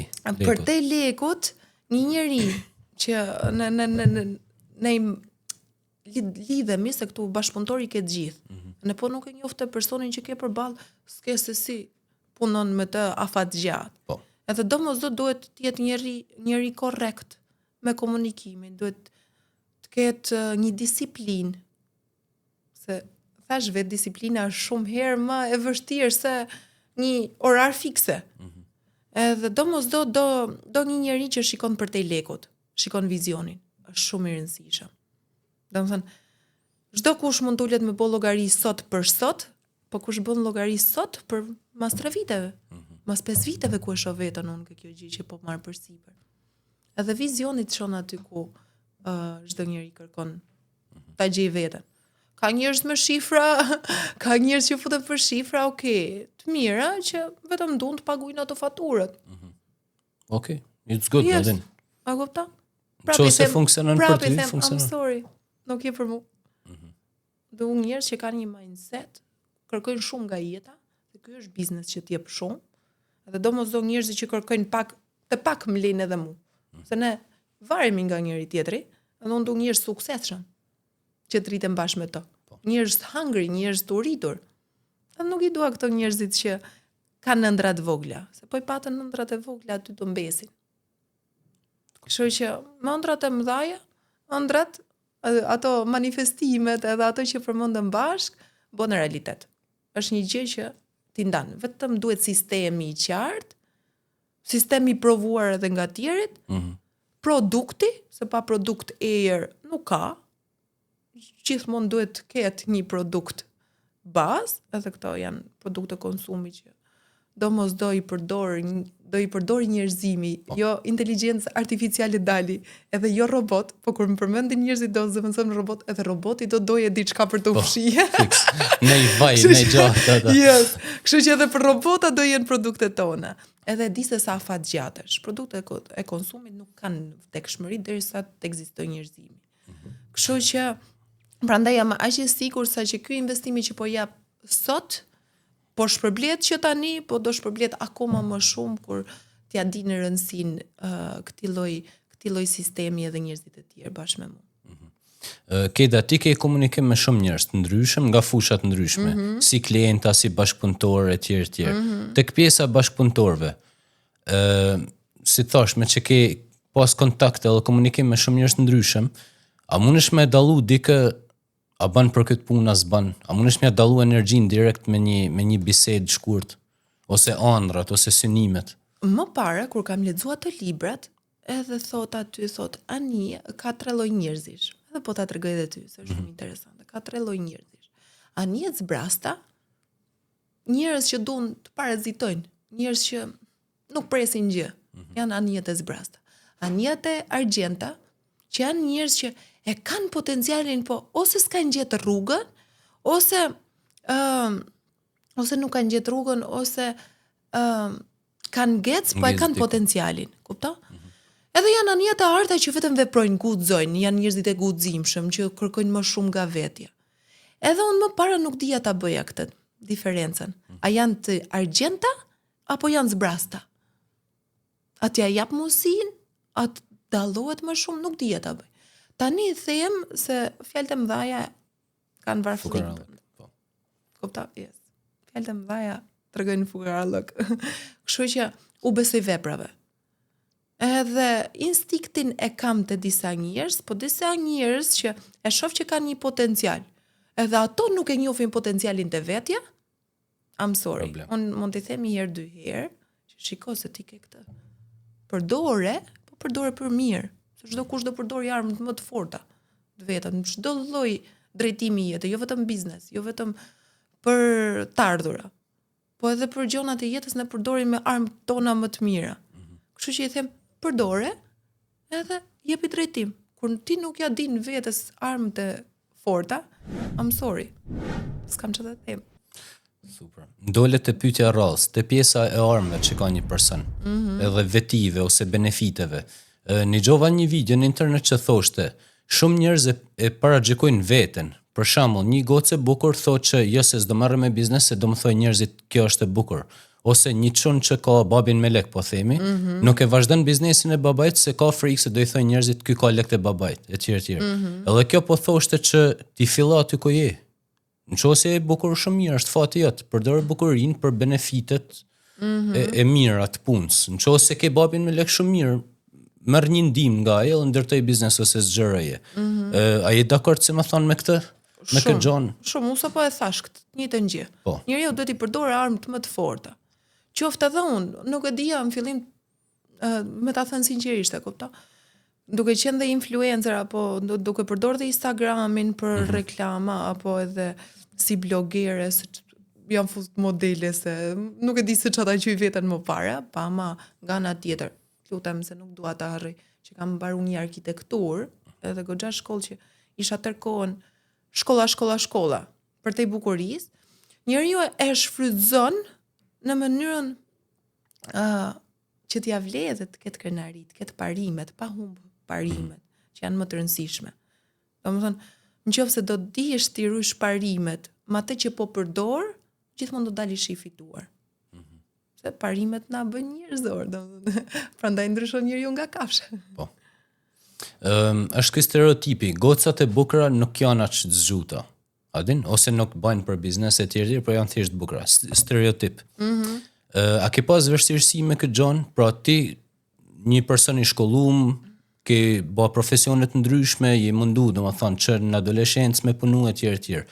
Për te lekut, një njeri që ne lidhemi se këtu bashkëpunëtori ke gjithë. Ne po nuk e njoft të personin që ke përballë, s'ke se si punon me të afat gjatë. Edhe domosdo duhet të jetë njeri korrekt me komunikimin, duhet të ketë një disiplinë. Se thash vetë disiplina është shumë herë më e vështirë se një orar fikse. Edhe do një njeri që shikon përtej lekut, shikon vizionin, është shumë i rëndësishëm. Domethënë, çdo kush mund të ulet me bë llogari sot për sot, po kush bën llogari sot për mas 3 viteve, mas 5 viteve ku e shoh veten unë kjo gjë që po marr përsipër. Edhe vizioni të çon aty ku çdo njeri kërkon ta gjej veten. Ka njerëz me shifra, ka njerëz që futen për shifra, okay, të mira që vetëm duan të paguajnë ato faturat. Okay, it's good, Yes. then. A kupton? Nëse funksionon për ty, I'm funksionon. sorry. Nuk je për mua. Dhe unë njerëz që kanë një mindset, kërkojnë shumë nga jeta, dhe ky është biznes që t'jep shumë. Dhe domosdoshmë njerëzit që kërkojnë pak më lejnë edhe mua. Se ne varemi nga njëri tjetri, dhe unë du njerëz suksesshëm që të rritem bashkë me to. Njerëz të hungry, njerëz të uritur. Dhe nuk i dua këto njerëzit që kanë ëndra të vogla, se po i patën ëndrat e vogla aty të mbesin. Kështu që me ëndrat e mëdha, ëndrat, ato manifestimet edhe ato që përmendëm bashk, bën realitet. Është një gjë që ti ndan. Vetëm duhet sistemi i qartë, sistemi i provuar edhe nga tjerit, produkti, se pa produkt nuk ka. Gjithmonë duhet të ketë një produkt bazë, edhe këto janë produkte konsumi që do i përdor njerëzimi, jo inteligjencë artificiale dali, edhe jo robot, po kur më përmendin njerëzit do zëvendëson robot, edhe roboti do doje diçka për të fshije. Ne i vaj, ne gjatë. Yes. Kështu që edhe për robota do jenë produktet tona. Edhe di se sa afat gjatesh. Produktet e konsumit nuk kanë vdekshmëri derisa të ekzistojë njerëzimi. Kështu që prandaj jam aq e sigurt sa që ky investimi që po jap sot po shpërblet që tani, po do shpërblet akoma më shumë kur t'ja dinë rëndësinë këtij lloj sistemi edhe njerëzit e tjerë bashkë me mua. Keda, ti ke komunikim me shumë njerëz të ndryshëm nga fusha të ndryshme, si klienta, si bashkëpunëtorë e tjerë. Tek pjesa bashkëpunëtorëve, si thash, me që ke pas kontakt edhe komunikim me shumë njerëz të ndryshëm, a mundesh me dallu dikë a ban për këtë punë as ban? A mundesh me dallu energjinë direkt me një bisedë shkurt ose ëndrat ose synimet? Më parë kur kam lexuar të librat, edhe thot ani ka 3 lloj njerëzish. Edhe po ta tregoj edhe ty, se është shumë interesante. Ka 3 lloj njerëzish. Anijet zbrasta, njerëz që duan të parazitojnë, njerëz që nuk presin gjë. Janë anijet e zbrasta. Anijet e argjenta, që janë njerëz që e kanë potencialin, po ose s'kanë gjetë rrugën, ose nuk kanë gjetë rrugën, ose kanë gec, po e kanë potencialin. Kupton? Edhe janë anijet e arta që vetëm veprojnë, guxojnë, janë njerëzit e guximshëm që kërkojnë më shumë nga vetja. Edhe unë më parë nuk dija ta bëja këtë diferencën. A janë të argjenta apo janë zbrasta? A t'ja jap mundësinë, a të dallohet më shumë, nuk dija ta bëj. Tani them se fjalët e mëdha kanë varfëllim. Kupta? Yes. Fjalët e mëdha tregojnë fukarallok. Kështu që u besoj veprave. Edhe instiktin e kam të disa njerëz, po disa njerëz që e shoh që kanë një potencial. Edhe ato nuk e njohin potencialin të vetja. I'm sorry. Unë mund të them një herë, 2 herë, që shiko se ti ke këtë. Përdore për mirë. Se çdo kush do përdori armët më të forta të veta, në çdo lloj drejtimi i jetës, jo vetëm biznes, jo vetëm për të ardhura, po edhe për gjonat e jetës ne përdorim me armët tona më të mira. Kështu që i them, përdore edhe jepi drejtim. Kur ti nuk ja din vetes armët e forta, I'm sorry. S'kam çfarë të them. Super. Ndole të pyetja rrallës, te pjesa e armëve që ka një person, edhe vetive ose benefiteve. Një gjova një video në internet që thoshte, shumë njerëz e paragjikojnë veten. Për shembull, një gocë e bukur thotë që jo se s'do marrë me biznes, se do më thojnë njerëzit kjo është e bukur. Ose një çun që ka babin me lek, po themi, nuk e vazhdon biznesin e babait se ka frikë se do i thojnë njerëzit ky ka lekët e babait, etj. Edhe kjo po thoshte që ti fillo aty ku je. Nëse e bukur shumë mirë, është fati jot, përdor bukurinë për benefitet e mira të punës. Nëse ke babin me lek shumë mirë, merr një ndihmë nga ai dhe ndërtoj biznes ose zgjeroje. A je dakord se më thon me këtë? Me këtë gjon? Shumë, unë po e thash këtë njëjtën gjë. Njeriu duhet i përdorë armët më të forta. qoftë edhe unë, nuk e dija në fillim me ta thënë sinqerisht, e kupto? Duke qenë dhe influencer apo duke përdorur dhe Instagramin për reklama apo edhe si blogere, jam fut modele se nuk e di se çfarë ta quaj veten më para, pa ama nga ana tjetër. Lutem se nuk dua ta harroj që kam mbaruar një arkitektur, edhe goxha shkollë që isha tërkohën shkolla për te bukurisë. Njeriu e shfrytëzon në mënyrën që t'ia vlejë dhe të ketë krenarit, të ketë parimet, pa humb parimet, që janë më të rëndësishme. Domethënë, nëse do të dish ti rush parimet, me atë që po përdor, gjithmonë do dalish i fituar. Se parimet na bën njerëzor, domethënë. Prandaj ndryshon njeriu nga kafsha. Po. Është ky stereotipi, gocat e bukura nuk janë aq të zgjuta. A din? Ose nuk bajnë për biznes e tjerë, por janë thjesht bukura. Stereotip. A ke pas vështirësi me këtë gjën? Pra ti, një person i shkollum, ke bë profesione të ndryshme, je mundu, domethënë, që në adoleshencë me punu e tjerë.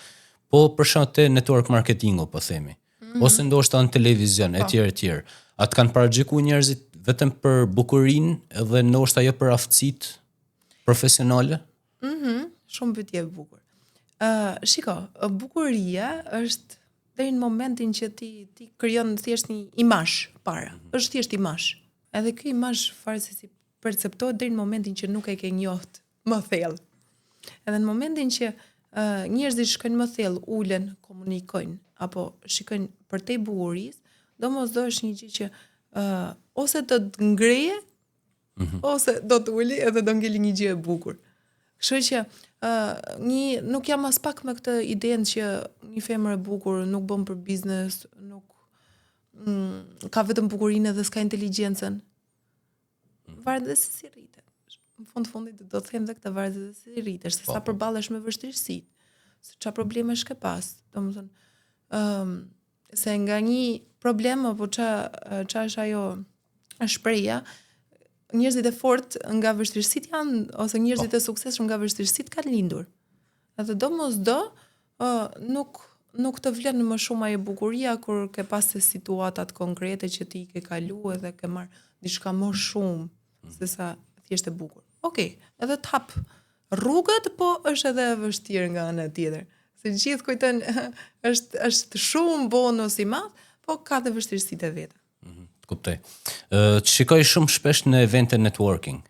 Po për shkak të network marketingu, po themi. Ose ndoshta në televizion e tjerë. A të kanë paraqykuar njerëzit vetëm për bukurinë edhe ndoshta jo për aftësitë profesionale? Shumë pyetje e bukur. Shiko, bukuria është deri në momentin që ti krijon thjesht një imazh para. Është thjesht imazh. Edhe ky imazh fare se si perceptohet deri në momentin që nuk e ke njoft më thellë. Edhe në momentin që njerëzit shkojnë më thellë, ulen, komunikojnë apo shikojnë përtej bukurisë, domosdoshmë është një gjë që ose do të ngreje, ose do të uli edhe do ngeli një gjë e bukur. Kështu që nuk jam as pak me këtë idenë që një femër e bukur nuk bën për biznes, nuk ka vetëm bukurinë dhe s'ka inteligjencën. Varet dhe se si rritet. Në fundit do të them dhe këtë varet dhe se si rritesh, se sa përballesh me vështirësitë, se çfarë problemesh ke pas. Domethënë, se nga një problem apo ç'a është ajo shpreha, njerëzit e fortë nga vështirësitë janë, ose njerëzit e suksesshëm nga vështirësitë kanë lindur. Edhe domosdo nuk të vlen më shumë ajo bukuria kur ke pasë situatat konkrete që ti ke kaluar dhe ke marr diçka më shumë se sa thjesht e bukur. Okej, edhe të hap rrugët, po është edhe e vështirë nga ana tjetër. Se gjithë kujton është shumë bonus i madh, po ka dhe vështirësitë e veta. Kuptoj. Të shikoj shumë shpesh në evente networking.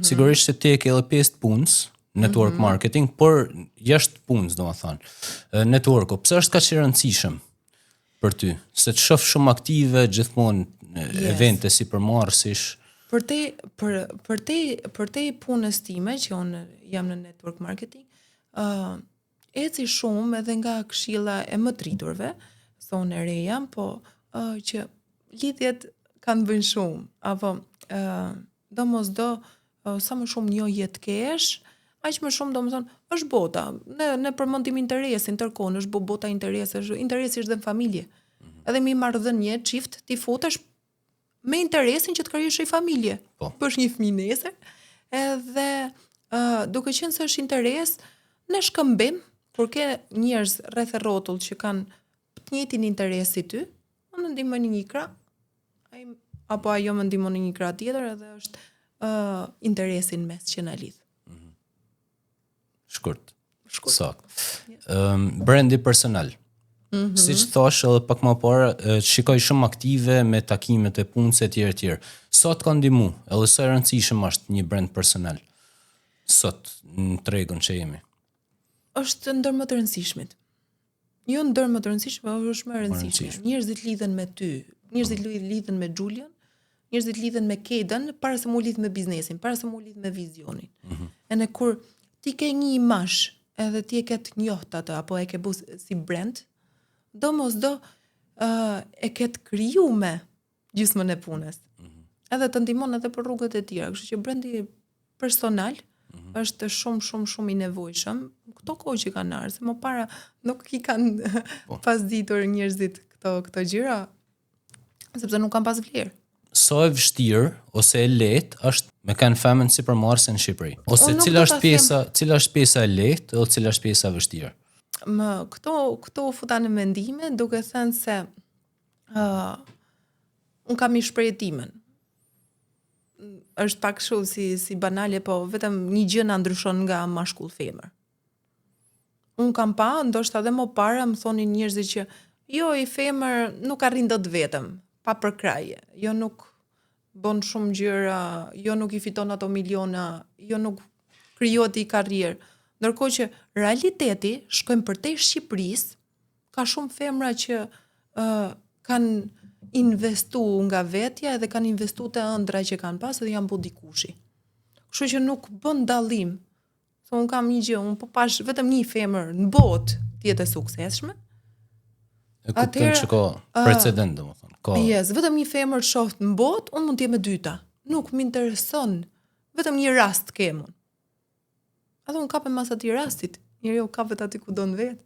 Sigurisht se ti e ke edhe pjesë të punës, network marketing, por jashtë punës, domethënë. Networku, pse është kaq i rëndësishëm për ty? Se të shoh shumë aktive gjithmonë evente si përmarrësish. Për te punës time që unë jam në network marketing, eci shumë edhe nga këshilla e më triturve, se unë e re jam, po që lidhjet kanë bën shumë, apo domosdo sa më shumë njohje të kesh, aq më shumë domethënë është bota. Ne përmendim interesin tërkohën, është bota interesi është dhe në familje. Edhe me marrëdhënie çift ti futesh me interesin që të krijosh një familje. Bësh një fëmijë nesër, edhe duke qenë se është interes, në shkëmbim, kur ke njerëz rreth e rrotull që kanë të njëjtin interes si ty, unë ndihmoj në një krah, apo ajo më ndihmon në një krah tjetër, edhe është interesin mes që na lidh. Shkurt. Sakt. Brendi personal. Si që thash edhe pak më parë, shikoj shumë aktive me takimet e punës e tjerë. Sa të ka ndihmu, edhe sa e rëndësishëm është një brand personal? Sot, në tregun që jemi. Është ndër më të rëndësishmit. Jo ndër më të rëndësishme, është më rëndësishme. Njerëzit lidhen me ty, njerëzit lidhen me Julian, njerëzit lidhen me Kedën, para se mu lidh me biznesin, para se mu lidh me vizionin. E në kur ti ke një imazh, edhe ti e ke të njohtë atë, apo e ke bu si brand, domosdo e ke të krijuar gjysmën e punës. Edhe të ndihmon edhe për rrugët e tjera, kështu që brendi personal është shumë i nevojshëm. Këto kohë që kanë ardhur, se më para nuk i kanë pas ditur njerëzit këto gjëra, sepse nuk kanë pas vlerë. Sa e vështirë ose e lehtë është me kanë femën si përmarrëse në Shqipëri? Ose cila është pjesa e lehtë ose cila është pjesa e vështirë? Këto u futa në mendime, duke thënë se unë kam i shprehtimin. Është pak kështu si banale, po vetëm një gjë na ndryshon nga mashkull femër. Unë kam pa, ndoshta edhe më para më thonin njerëzit që jo, i femër nuk arrin dot vetëm, pa përkraje. Jo nuk bën shumë gjëra, jo nuk i fiton ato miliona, jo nuk krijohet i karrierë. Ndërkohë që realiteti, shkojmë përtej Shqipërisë, ka shumë femra që kanë investu nga vetja edhe kanë investu të ëndra që kanë pas edhe janë bu dikushi. Kështu që nuk bën dallim. So, unë kam një gjë, unë po pash vetëm një femër në botë tjetë e suksesshme. E kupton që ka precedent, domethënë. Yes, vetëm një femër shoft në botë, unë mund të jem e dyta. Nuk më intereson. Vetëm një rast kemun. Edhe unë kapem mas atij rastit. Njeriu kapet aty ku do në vetë.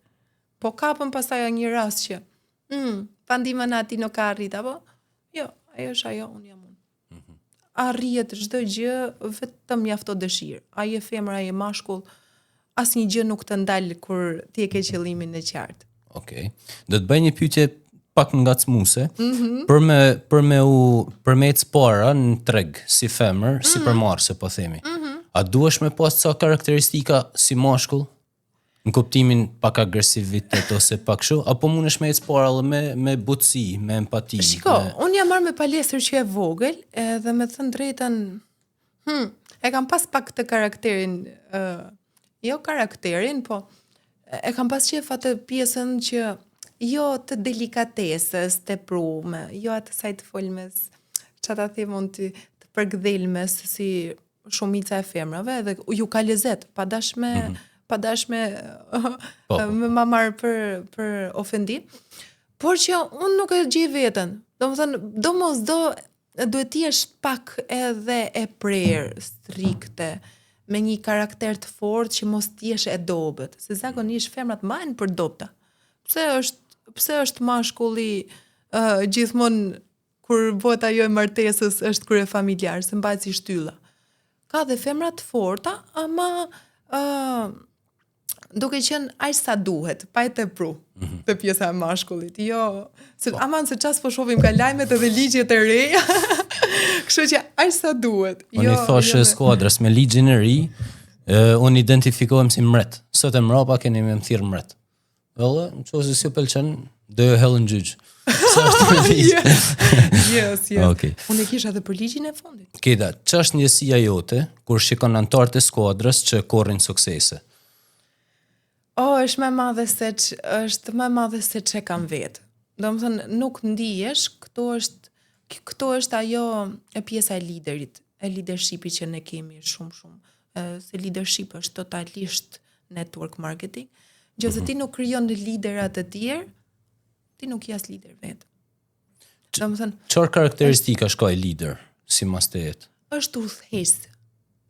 Po kapem pastaj një rast që pandima në ati nuk ka arrit, apo? Jo, ajo është ajo, unë jam unë. Arrijet çdo gjë, vetëm mjafto dëshirë. Ai e femër, ai e mashkull, asnjë gjë nuk të ndal kur ti e ke qëllimin e qartë. Okej. Do të bëj një pyetje pak ngacmuese. Për me ecë para në treg si femër, si përmarrëse po themi. A duhesh me pas ca karakteristika si mashkull? Në kuptimin pak agresivitet ose pak kështu, apo mundesh me ecë para edhe me butësi, me empati. Shiko, unë jam marrë me palestër që e vogël, edhe me thënë drejtën, e kam pas pak të karakterin, jo karakterin, po e kam pas qef atë pjesën që jo të delikatesës, të prume, jo atë saj të folmes, që ta thimon të përgdhelmes si shumica e femrave, edhe ju ka lezet, pa dashme me ma marrë për ofendim, por që unë nuk e gjej veten. Duhet t'i jesh pak edhe e prerë, strikte, me një karakter të fortë që mos t'jesh e dobët, se zakonisht femrat mbajnë për dobta. Pse është mashkulli gjithmonë kur bëhet ajo e martesës është krye familjar, se mbahet si shtylla. Ka dhe femrat të forta, ama duke qenë aq sa duhet, pa e tepru te pjesa e mashkullit. Jo, se aman se ças po shohim ka lajmet edhe ligjet e reja. Kështu që aq sa duhet. Unë i thosh skuadrës me ligjin e ri, unë identifikohem si mret. Sot e mrapa keni me më thirr mret. Edhe, nëse si pëlqen, do jo hellën gjyq. Sa është me ligj? Yes. Okay. Unë e kisha edhe për ligjin e fundit. Keda, ç'është ndjesia jote kur shikon anëtarët e skuadrës që korrin suksese? Është më më madhe se që kam vetë. Domethënë nuk ndihesh, këto është ajo e pjesa e liderit, e leadershipit që ne kemi shumë. Se leadership është totalisht network marketing. Nëse ti nuk krijon liderat e tjerë, ti nuk je as lider vetë. Domethënë, çfarë karakteristikash ka i lider sipas teje? Është udhëheqës.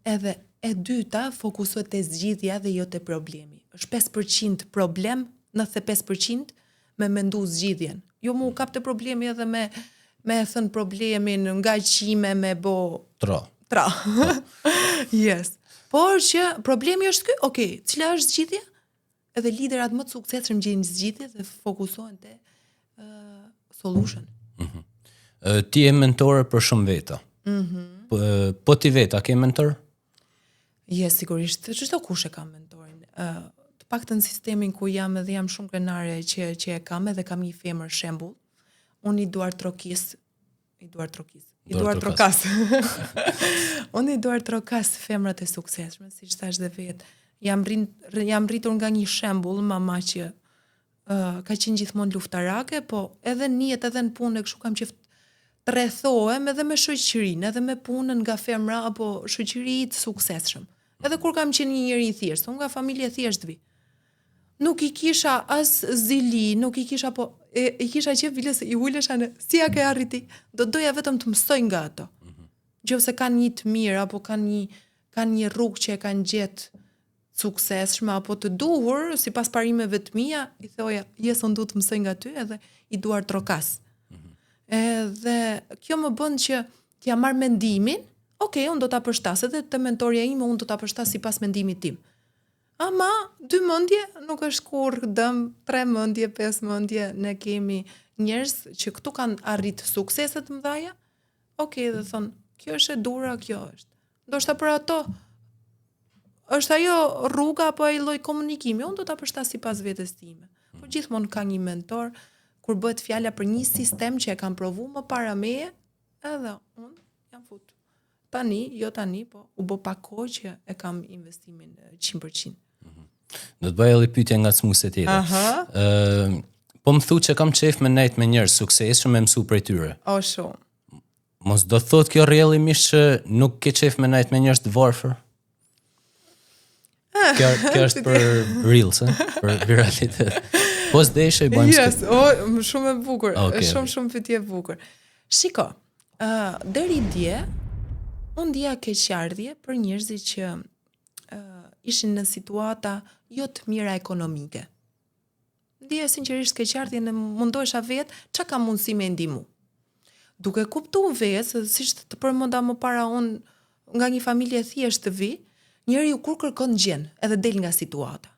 Edhe e dyta fokusohet te zgjidhja dhe jo te problemi. Është 5% problem, 95% me mendu zgjidhjen. Jo mu kap të problemi edhe me thënë problemin nga qime me bo tra. Yes. Por që problemi është ky, cila është zgjidhja? Edhe liderat më të suksesshëm gjejnë zgjidhje dhe fokusohen te solution. Ti je mentore për shumë veta. Po ti veta ke mentor? Yes, sigurisht. Çdo kush e ka mentorin. Të paktën sistemin ku jam edhe jam shumë krenare që e kam edhe kam një femër shembull. Unë i duar trokas. Unë i duar trokas femrat e suksesshme, siç thash dhe vetë. Jam rritur nga një shembull mama që ka qenë gjithmonë luftarake, po edhe në jetë edhe në punë kështu kam qef të rrethohem edhe me shoqërinë, edhe me punën nga femra apo shoqëri të suksesshëm. Edhe kur kam qenë një njeri i thjeshtë, unë nga familje thjesht vi. Nuk i kisha as zili, nuk i kisha i kisha qef vilës i ulesha në si ja ke arriti, do doja vetëm të mësoj nga ato. Nëse kanë një të mirë apo kanë një rrugë që e kanë gjetë suksesshme apo të duhur sipas parimeve të mia, i thoja, unë duhet të mësoj nga ty edhe i duar trokas. Edhe kjo më bën që t'ja marr mendimin, unë do ta përshtas edhe te mentorja ime, unë do ta përshtas sipas mendimit tim. Ama 2 mendje nuk është kurrë dëm, 3 mendje, 5 mendje, ne kemi njerëz që këtu kanë arrit suksese të mëdha, dhe thon, kjo është e dura, kjo është. Ndoshta për ato është ajo rruga apo ai lloj komunikimi, unë do ta përshtas sipas vetes time. Por gjithmonë ka një mentor kur bëhet fjala për një sistem që e kam provu më para meje, edhe unë jam fut. Tani, po u bë pak kohë që e kam investimin 100%. Do të bëj edhe pyetje ngacmuese tjetër. Po më thu që kam qef me nejt me njerëz suksesshëm me mësu prej tyre. Shumë. Mos do thot kjo realisht që nuk ke qef me nejt me njerëz të varfër? Kjo është për reels, për viralitet. Po s'deshe i bëjmë Yes, shumë e bukur. Shumë pyetje e bukur. Shiko, deri dje, unë dija keqardhje për njerëzit që ishin në situata jo të mira ekonomike. Ndjeja sinqerisht keqardhje në mundohesha vetë çka kam mundësi me ndihmu. Duke kuptuar vetë, siç të përmenda më para unë nga një familje thjesht të vi, njeriu kur kërkon gjën, edhe del nga situata.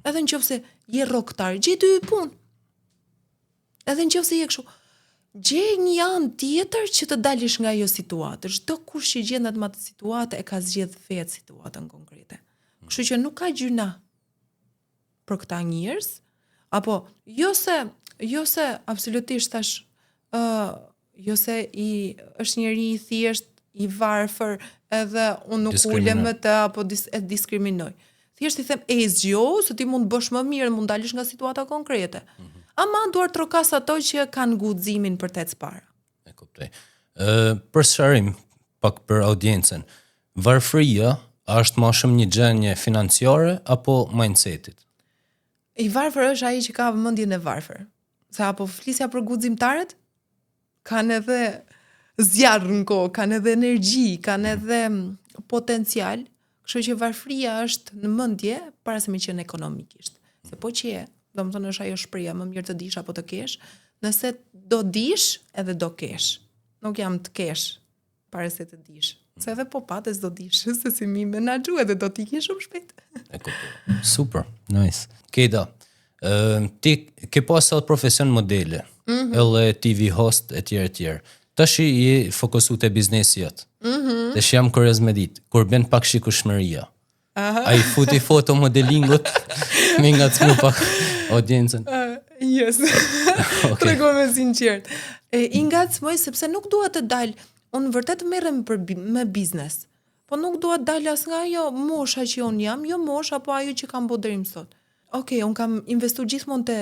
Edhe nëse je rroktar, gjej dy punë. Edhe nëse je kështu, gjej një anë tjetër që të dalësh nga ajo situatë. Çdo kush që gjendet në atë situatë e ka zgjedh vetë situatën konkrete. Kështu që nuk ka gjyna për këta njerëz, apo jo se absolutisht tash jo se është njeri i thjesht i varfër edhe unë nuk ulem me të apo e diskriminoj. Thjesht i them zgjo, se ti mund të bësh më mirë, mund dalësh nga situata konkrete. Ama duar trokas ato që kanë guximin për të para. E kuptoj. Për sqarim pak për audiencën, varfëria është më shumë një gjendje financiare apo mindsetit? I varfër është ai që ka mendjen e varfër. Sa apo flisja për guximtarët, kanë edhe zjarr në kohë, kanë edhe energji, kanë edhe potencial, kështu që varfëria është në mendje para se me qenë ekonomikisht. Se po që je, domethënë është ajo shpreha, më mirë të dish apo të kesh, nëse do dish edhe do kesh. Nuk jam të kesh para se të dish. Se edhe po pates do dish, se si mi menaxhu edhe do t'i kesh shumë shpejt. E kuptoj. Super, nice. Keda, ti ke pasur profesion modele, edhe TV host e tjerë. Tash je fokusuar te biznesi jot. Tash jam kurioz me ditë, kur bën pak shikueshmëria. Ai futi foto modelingut, më ngacmu pak audiencën. Yes. Tregoj me sinqert. I ngacmoj sepse nuk dua të dal. Unë vërtet merrem me biznes. Po nuk dua të dal as nga ajo mosha që unë jam, jo mosha, po ajo që kam bërë deri më sot. Okej, unë kam investuar gjithmonë te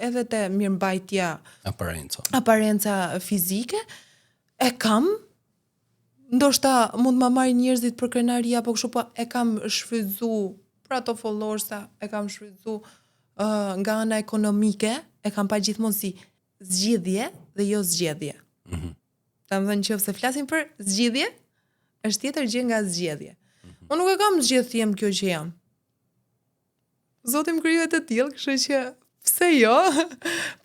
edhe te mirëmbajtja aparenca fizike, e kam, ndoshta mund ma marrin njerëzit për krenaria, apo kështu, po e kam shfrytzu për ato followersa, e kam shfrytzu nga ana ekonomike, e kam pa gjithmonë si zgjidhje dhe jo zgjedhje. Domethënë nëse flasim për zgjidhje, është tjetër gjë nga zgjedhje. Unë nuk e kam zgjedhë të jem kjo që jam. Zoti më krijoi të tillë, kështu që pse jo?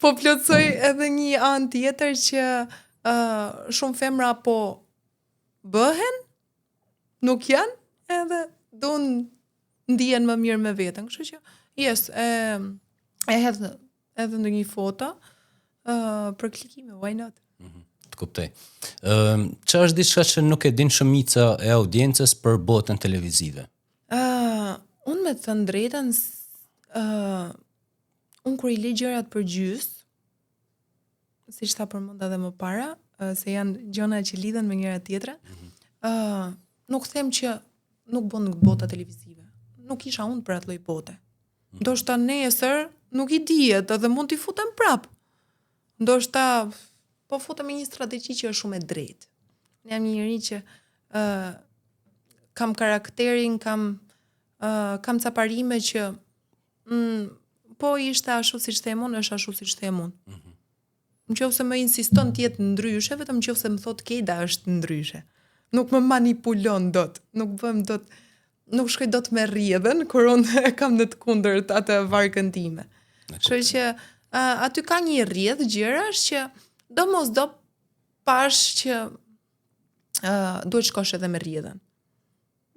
Po plotsoj edhe një anë tjetër që shumë femra po bëhen, nuk janë, edhe duan ndihen më mirë me veten. Kështu që yes, e hedh edhe ndonjë foto për klikime, why not? Të kuptoj. Çfarë është diçka që nuk e din shumica e audiencës për botën televizive? Unë me të thënë drejtën, unë kur i le gjërat për gjys, siç ta përmenda edhe më para, se janë gjëra që lidhen me njëra tjetrën, nuk them që nuk bën bota televizive. Nuk isha unë për atë lloj bote. Ndoshta nesër nuk i dihet, edhe mund t'i futem prap. Ndoshta po futem me një strategji që është shumë e drejtë. Unë jam një njeri që kam karakterin, kam ca parime që po ishte ashtu siç themon, është ashtu siç themon. Nëse më insiston të jetë ndryshe, vetëm nëse më thot Keda është ndryshe. Nuk më manipulon dot, nuk shkoj dot me rrjedhën kur unë e kam në të kundërt atë varkën time. Kështu që aty ka një rrjedh gjërash që do mos do pash që duhet shkosh edhe me rrjedhën.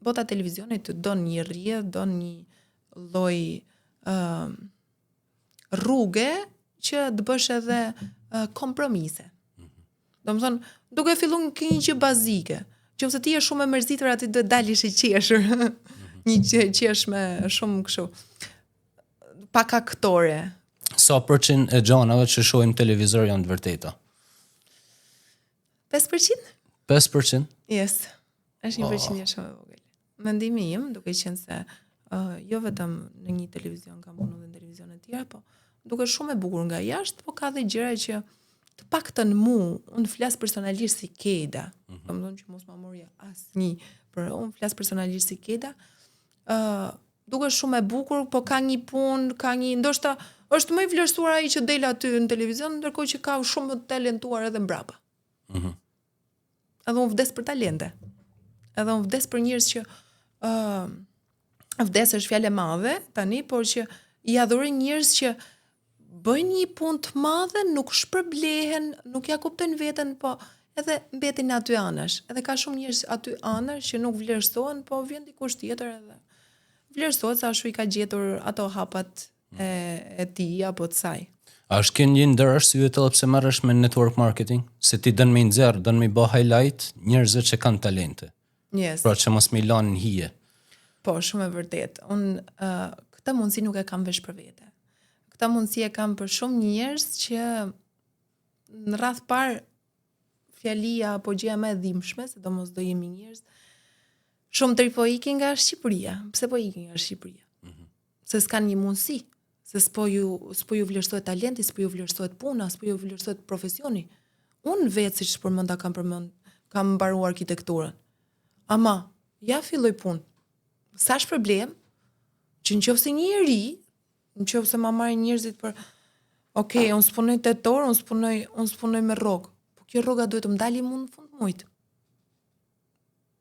Bota televizionit të don një rrjedh, don një lloj rruge që të bësh edhe kompromise. Domethënë, duke filluar ke një gjë bazike. Nëse ti je shumë e mërzitur aty do dalish i qeshur. Një qesh me shumë kështu pak aktore. Sa përqind e gjanave që shohim televizor janë të vërteta? 5%? 5%? Yes. Është 1% shumë e vogël. Mendimi im, duke qenë se jo vetëm në një televizion kam punuar në televizione të tjera, po duke shumë e bukur nga jashtë, po ka dhe gjëra që të paktën unë flas personalisht si Keda. Domethënë që mos ma morja asnjë, por unë flas personalisht si Keda. Duke shumë e bukur, po ka një punë, ka një ndoshta është më i vlerësuar ai që del aty në televizion, ndërkohë që ka shumë të talentuar edhe mbrapa. Edhe unë vdes për talente. Edhe unë vdes për njerëz që vdes është fjalë e madhe tani, por që i adhuroj njerëz që bëjnë një punë të madhe, nuk shpërblehen, nuk ja kuptojnë veten, po edhe mbetin aty anash. Edhe ka shumë njerëz aty anash që nuk vlerësohen, po vjen dikush tjetër edhe vlerësohet sa ashtu i ka gjetur ato hapat e tij apo të saj. A është kënë një ndër arsyet edhe pse marrësh me network marketing? Se ti dën me i nxjerr, dën me i bë highlight njerëzve që kanë talente. Yes. Pra që mos me i lanë në hije. Po, shumë e vërtet. Unë këtë mundësi nuk e kam veç për vete. Këtë mundësi e kam për shumë njerëz që në radh parë fjalia apo gjëja më e dhimbshme, sidomos do jemi njerëz, shumë të ri po ikin nga Shqipëria. Pse po ikin nga Shqipëria? Se s'kan një mundësi, se s'po ju vlerësohet talenti, s'po ju vlerësohet puna, s'po ju vlerësohet profesioni. Unë vetë siç kam mbaruar arkitekturën. Ama, ja filloj punë. Sa është problem që nëse një i ri, nëse ma marrin njerëzit për unë s'punoj 8 orë, unë s'punoj me rrogë. Po kjo rroga duhet të më dali mund në fund muajit.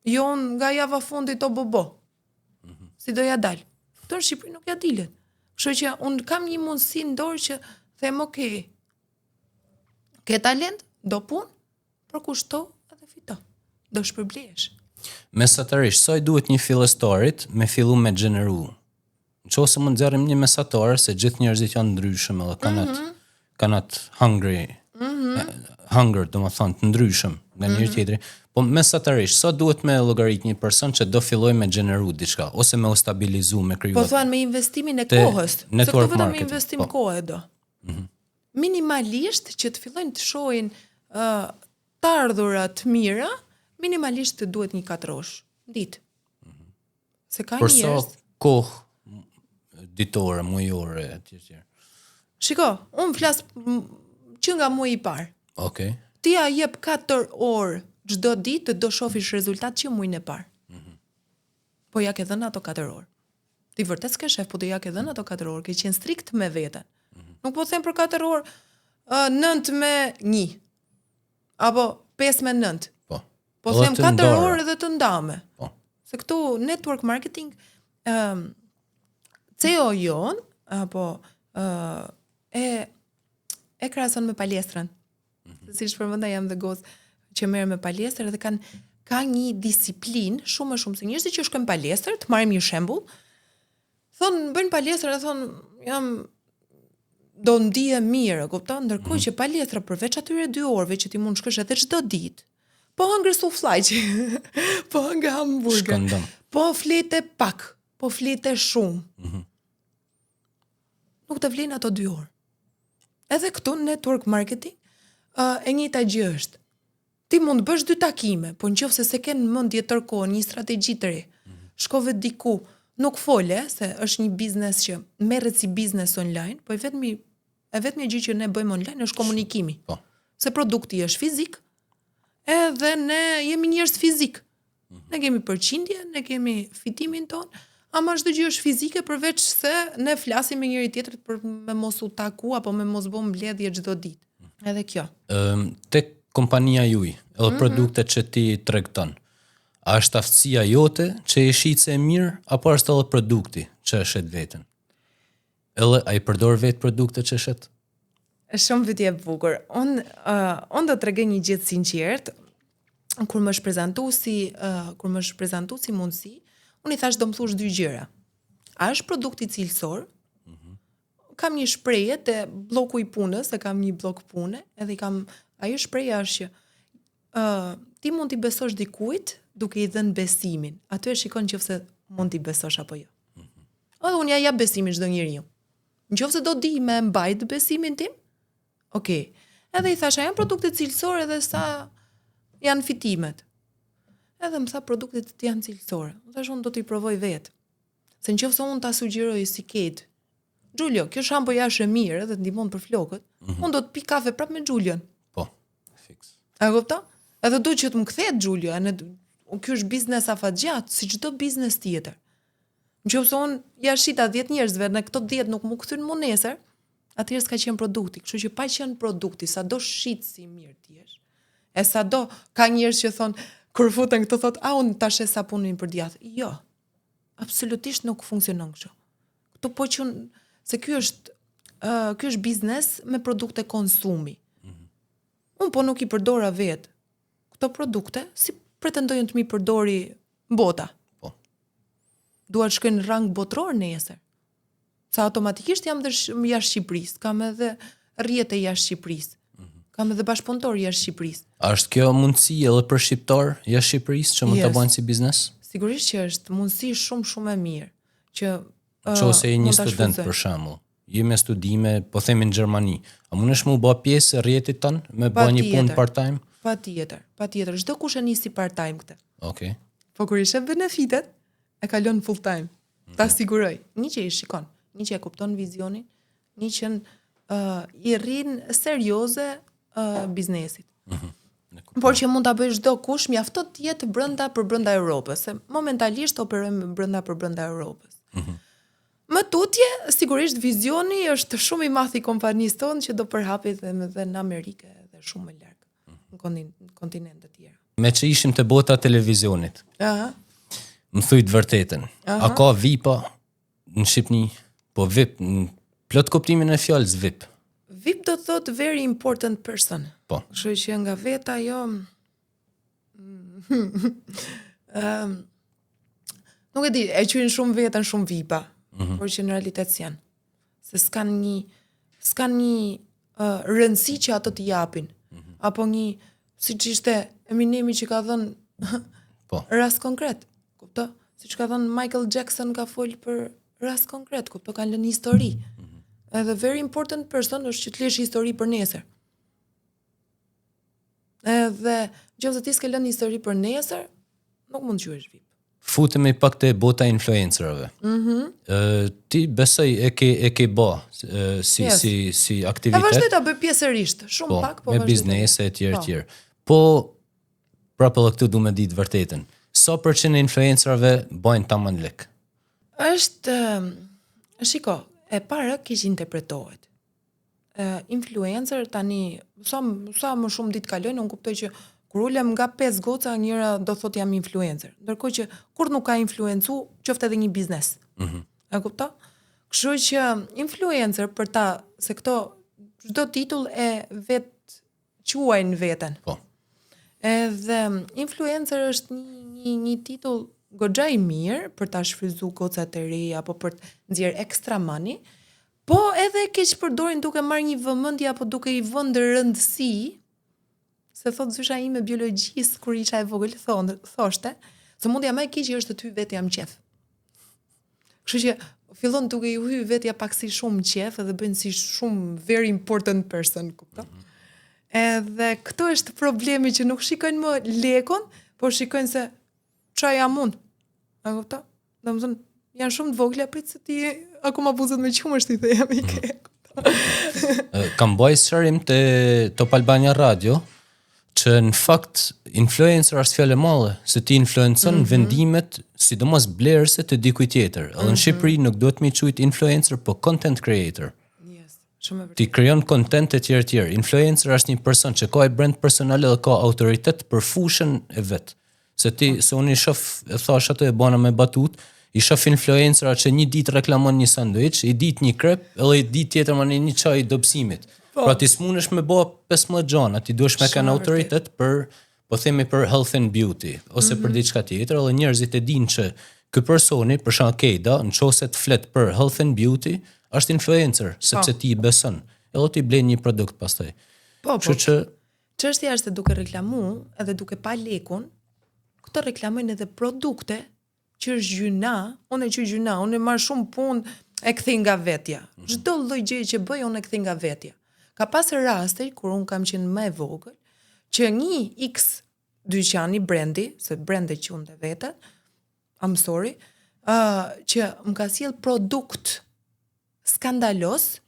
Jo nga java fundit o bobo. Si do ja dal? Këto në Shqipëri nuk ja dilet. Kështu që unë kam një mundësi në dorë që them ke talent, do punë, por kushto edhe fito. Do shpërblehesh. Mesatarisht, sa i duhet një fillestarit me fillu me gjeneru? Nëse mund nxjerrim një mesatar se gjithë njerëzit janë ndryshëm edhe kanë atë hunger, domethënë të ndryshëm nga njëri tjetri. Po mesatarisht, sa duhet me llogarit një person që do filloj me gjeneru diçka ose me u stabilizu, me kriju. Po thuan me investimin e kohës, se këtu vetëm me investim kohë do. Minimalisht që të fillojnë të shohin të ardhura të mira, minimalisht të duhet një 4 orë ditë. Se ka njerëz. Por sa kohë ditore, muajore etj. Shiko, unë flas që nga muaji i parë. Okej. Ti ja jep 4 orë çdo ditë do shofish rezultat që muajin e parë. Po ja ke dhënë ato 4 orë. Ti vërtet s'ke shef, po do ja ke dhënë ato 4 orë, ke qenë strikt me veten. Nuk po them për 4 orë 9 me 1 apo 5 me 9. Po them 4 orë edhe të ndame. Po. Se këtu network marketing CEO jon apo e krahason me palestrën. Siç përmenda jam dhe gozë që merr me palestër dhe ka një disiplinë shumë më shumë se njerëzit që shkojnë palestër, të marrim një shembull. Thonë bëjnë palestër dhe thonë do ndihem mirë, kupton? Ndërkohë që palestra përveç atyre 2 orëve që ti mund shkosh edhe çdo ditë, po hëngër sufllaq, po hëngër hamburger, po flete pak, po flete shumë. Nuk të vlen ato 2 orë. Edhe këtu network marketing e njëjta gjë është. Ti mund bësh 2 takime, po nëse se ke në mendje tërkohë një strategji të re, shkove diku, nuk fole se është një biznes që merret si biznes online, po e vetmi gjë që ne bëjmë online është komunikimi. Po. Se produkti është fizik, edhe ne jemi njerëz fizik. Ne kemi përqindje, ne kemi fitimin ton, ama çdo gjë është fizike përveç se ne flasim me njëri tjetrin për me mos u taku apo me mos bë mbledhje çdo ditë. Edhe kjo. Tek kompania juaj, edhe produktet që ti tregton. A është aftësia jote që e shit se e mirë apo është edhe produkti që e shet veten? Edhe ai përdor vetë produktet që shet? Është shumë pyetje e bukur. Unë do t'rregoj një gjë të sinqertë. Kur më është prezantuar si mundësi, unë i thash do më thush 2 gjëra. A është produkti cilësor? kam një shprehje te bloku i punës, se kam një blok pune, edhe ajo shprehja është që ti mund t'i besosh dikujt duke i dhënë besimin. Aty e shikon nëse mund t'i besosh apo jo. Edhe unë ja jap besimin çdo njeriu. Nëse do di me mbajt besimin tim, okay. Edhe i thasha janë produkte cilësore dhe sa janë fitimet. Edhe më tha produktet të janë cilësore. Më thash unë do t'i provoj vetë. Se nëse unë ta sugjeroj si Kate, Giulio, kjo shampo jashtë e mirë dhe të ndihmon për flokët, unë do të pi kafe prapë me Giulion. Po, fix. A kupton? Edhe do që të më kthehet Giulio, ky është biznes afatgjat, si çdo biznes tjetër. Nëse unë ja shita 10 njerëzve, në këto 10 nuk më kthyn më nesër, atëherë s'ka qenë produkti. Kështu që pa qenë produkti, sado shit si mirë ti jesh. E sado ka njerëz që thon kur futen këto thot, unë tash e sapunin për djathtë. Jo. Absolutisht nuk funksionon kështu. Këtu po që se ky është biznes me produkte konsumi. Unë po nuk i përdora vetë këto produkte, si pretendojnë të mi përdori bota. Po. Dua të shkoj në rang botror nesër. Sa automatikisht jam jashtë Shqipërisë, kam edhe rrjete jashtë Shqipërisë. Kam edhe bashkëpunëtor jashtë Shqipërisë. A është kjo mundësi edhe për shqiptar jashtë Shqipërisë që mund ta bëjnë si biznes? Sigurisht që është mundësi shumë e mirë që nëse je një student për shembull, je me studime, po themi në Gjermani, a mundesh më u bë pjesë e rrjetit ton me bën një punë part-time? Patjetër. Çdo kush e nisi part-time këtë. Okej. Po kur i shef benefitet, e kalon full-time. Ta siguroj. Një që i shikon, një që e kupton vizionin, një që i rrin serioze biznesit. Por që mund ta bëj çdo kush, mjafton të jetë brenda Europës, se momentalisht operojmë brenda Europës. Më tutje, sigurisht vizioni është shumë i madh i kompanisë tonë që do përhapet edhe në Amerikë dhe shumë më larg në kontinente të tjera. Me që ishim të bota televizionit. Më thuj të vërtetën. A ka VIP-a në Shqipni? Po VIP, në plot kuptimin e fjalës VIP. VIP do të thotë very important person. Po. Kështu që nga veta jo nuk e di, e quajnë shumë vetën shumë VIP-a, por që në realitet janë. Se s'kan një rëndësi që ato t'i japin. Apo një, siç ishte Eminemi që ka dhënë po. Rast konkret, kupto? Siç ka thënë Michael Jackson ka fol për rast konkret, kupto, kanë lënë histori. Edhe very important person është që të lësh histori për nesër. Edhe nëse ti s'ke lënë histori për nesër, nuk mund të quhesh VIP. Futemi pak te bota influencerëve. Ti besoj e ke bë si aktivitet. E vazhdoj ta bëj pjesërisht, shumë pak, po me biznese e tjerë. Po prapë edhe këtu du me ditë vërtetën. Sa përqind e influencerëve bajnë tamam lek? Shiko, e para keq interpretohet. Influencer tani sa më shumë ditë kalojnë, unë kuptoj që kur ulem nga 5 goca, njëra do thot jam influencer. Ndërkohë që kur nuk ka influencu, qoftë edhe një biznes. E kupton? Kështu që influencer për ta, se këto çdo titull e vet quajnë veten. Po. Edhe influencer është një titull goxha i mirë për ta shfrytzuar gocat e reja apo për të nxjerr extra money, po edhe keq përdorin duke marrë një vëmendje apo duke i vënë rëndësi. Se thot zysha ime biologjisë kur isha e vogël thoshte, se mundja më e keqe është të hy vetë jam qef. Kështu që fillon duke i hy vetja pak si shumë qef edhe bën si shumë very important person, kupton? Edhe këtu është problemi që nuk shikojnë më lekun, por shikojnë se ç'a jam unë. A kupton? Domethënë janë shumë të vogla prit se ti akoma buzët me qumësht i them i ke. Kam bëj shërim te Top Albania Radio që në fakt influencer është fjalë e madhe, se ti influencon vendimet, sidomos blerëse të dikujt tjetër. Edhe në Shqipëri nuk duhet mi quajt influencer, po content creator. Yes, shumë e vërtetë. Ti krijon content e tjerë. Influencer është një person që ka e brand personal dhe ka autoritet për fushën e vet. Se unë i shoh, e thash atë e bëna me batut, i shoh influencera që një ditë reklamon një sanduiç, i ditë një krep, edhe i ditë tjetër më një çaj dobësimit. Pra ti s'mundesh me bë 15 gjana, ti duhesh me kanë autoritet për, po themi për health and beauty, ose për diçka tjetër, edhe njerëzit e dinë që ky personi, për shembull Keda, nëse të flet për health and beauty, është influencer, sepse ti I beson. Edhe ti blen një produkt pastaj. Kështu që çështja është se duke reklamu edhe duke pa lekun, këto reklamojnë edhe produkte që është gjyna, unë e marr shumë punë e kthej nga vetja. Çdo lloj gjëje që bëj unë e kthej nga vetja. Ka pasur raste kur unë kam qenë më e vogël, që një X dyqani brendi, se brende qunë vete, I'm sorry, që më ka sjell produkt skandalos,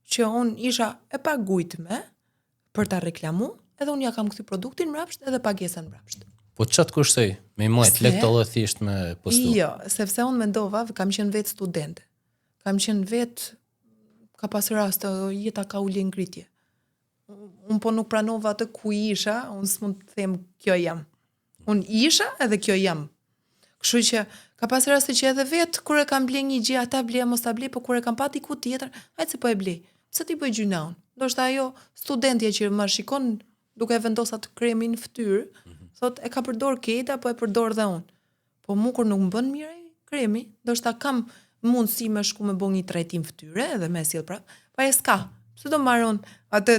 që unë isha e pagujtme për ta reklamu, edhe unë ja kam kthy produktin mbrapsht edhe pagesën mbrapsht. Po çat kushtoj, me mojt lek të thjesht me postu. Jo, sepse unë mendova, kam qenë vetë studente. Kam qenë vetë, ka pas rast jeta ka ulje ngritje. Unë po nuk pranova atë ku isha, unë s'mund të them kjo jam. Unë isha edhe kjo jam. Kështu që ka pas raste që edhe vetë kur e kam ble një gjë, ata ble mos ta ble, po kur e kam pati ku tjetër, hajtë se po e blej. Pse ti bëj gjyna unë? Ndoshta ajo studentja që më shikon duke vendosur atë kremin në fytyrë, thot e ka përdor Keta, po e përdor dhe unë. Po mu kur nuk më bën mirë kremi, ndoshta kam mundësi me shku me bën një trajtim fytyre edhe me sjell prap. Pa e s'ka. Pse do marron atë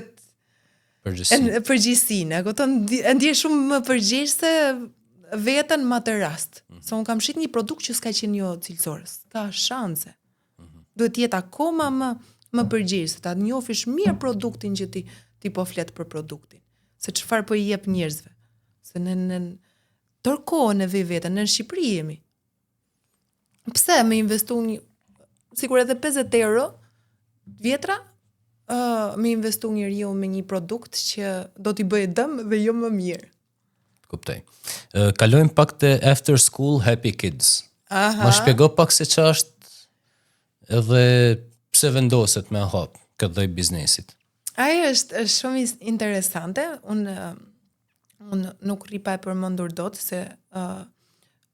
përgjegjësinë, kupton? E ndjej shumë më përgjegjëse veten më të rast. Se unë kam shit një produkt që s'ka qenë jo cilësor. Ka shanse. Duhet jetë akoma më përgjegjëse, ta njofish mirë produktin që ti po flet për produktin. Se çfarë po I jep njerëzve. Se në tërkohën e vetën, në Shqipëri jemi. Pse me investu sikur edhe 50 euro vjetra, me investu njeriu me një produkt që do t'i bëjë dëm dhe jo më mirë. Kuptoj. Kalojmë pak te After School Happy Kids. Më shpjego pak se ç'a është edhe pse vendoset me hap këtë lloj biznesit. Ajo është shumë interesante. Unë nuk rri pa e përmendur dot se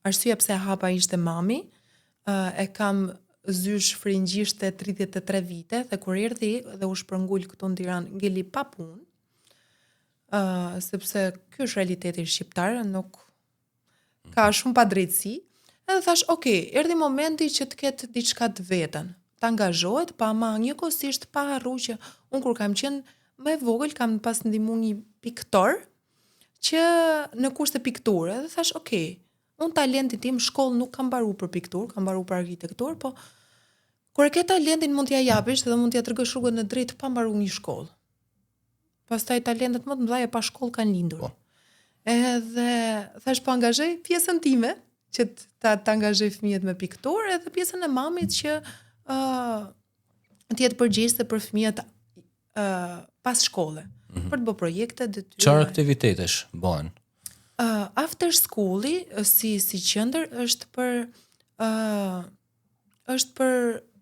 arsyeja pse hapa ishte mami. E kam zysh fryngjishte 33 vite dhe kur erdhi dhe u shpërngul këtu në Tiranë, ngeli pa punë. Sepse ky është realiteti shqiptar, nuk ka shumë padrejtësi. Edhe thash, okay, erdhi momenti që të ketë diçka të veten. Ta angazhohet, pa ama njëkohësisht pa harru që unë kur kam qenë më e vogël kam pas ndihmu një piktor që në kurse pikture, dhe thash, okay, unë talentin tim shkollë nuk kam mbaruar për pikturë, kam mbaruar për arkitekturë, po kur e ke talentin mund t'ja japësh dhe mund t'ja tregësh rrugën e drejtë pa mbaruar një shkollë. Pastaj talentet më të mëdha pa shkollë kanë lindur. Po. Edhe thash po angazhoj pjesën time që ta angazhoj fëmijët me pikturë edhe pjesën e mamit që të jetë përgjegjëse për fëmijët pas shkolle. Për të bërë projekte detyre. Çfarë aktivitetesh bëhen? After school-i si qendër është për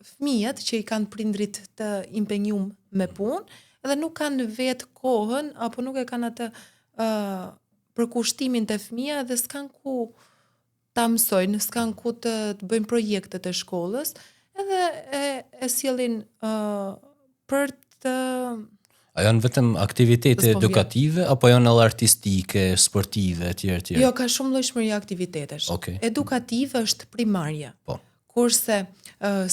fëmijët që I kanë prindrit të impenjum me punë edhe nuk kanë vetë kohën apo nuk e kanë atë përkushtimin të fëmija dhe s'kan ku ta mësojnë, s'kan ku të bëjnë projektet e shkollës edhe e sjellin për të... A janë vetëm aktivitete edukative, apo janë edhe artistike, sportive, etj. Jo, ka shumë llojshmëri aktivitetesh. Okay. Edukative është primarja. Po. Kurse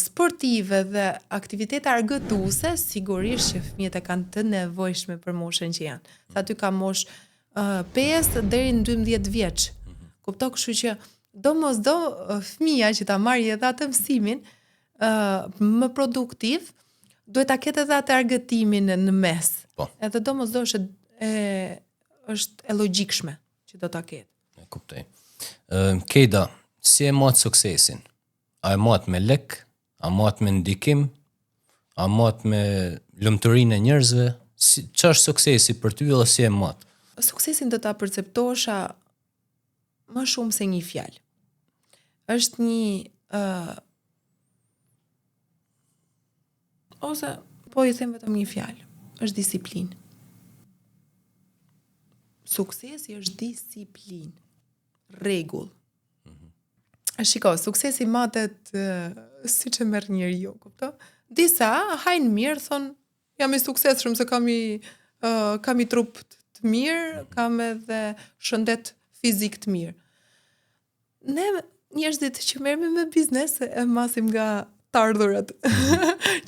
sportive dhe aktivitete argëtuese, sigurisht që fëmijët e kanë të nevojshme për moshën që janë. Aty ka mosh 5 deri në 12 vjeç. Kupto, kështu që domosdo fëmia që ta marrë edhe atë mësimin më produktiv, duhet ta ketë edhe atë argëtimin në mes. Po. Edhe domosdo është e logjikshme që do ta ketë. E kuptoj. Keda, si e mat suksesin? A e mat me lek? A mat me ndikim? A mat me lumturinë e njerëzve? Ç'është suksesi për ty dhe si e mat? Suksesin do ta perceptosha më shumë se një fjalë. Është një ose po I them vetëm një fjalë, është disiplinë. Suksesi është disiplinë, rregull. Shiko, suksesi matet siç e merr njeriu, kupton? Disa hajnë mirë, thon, jam I suksesshëm se kam I trup të mirë, kam edhe shëndet fizik të mirë. Ne njerëzit që merremi me biznes e masim nga të ardhurat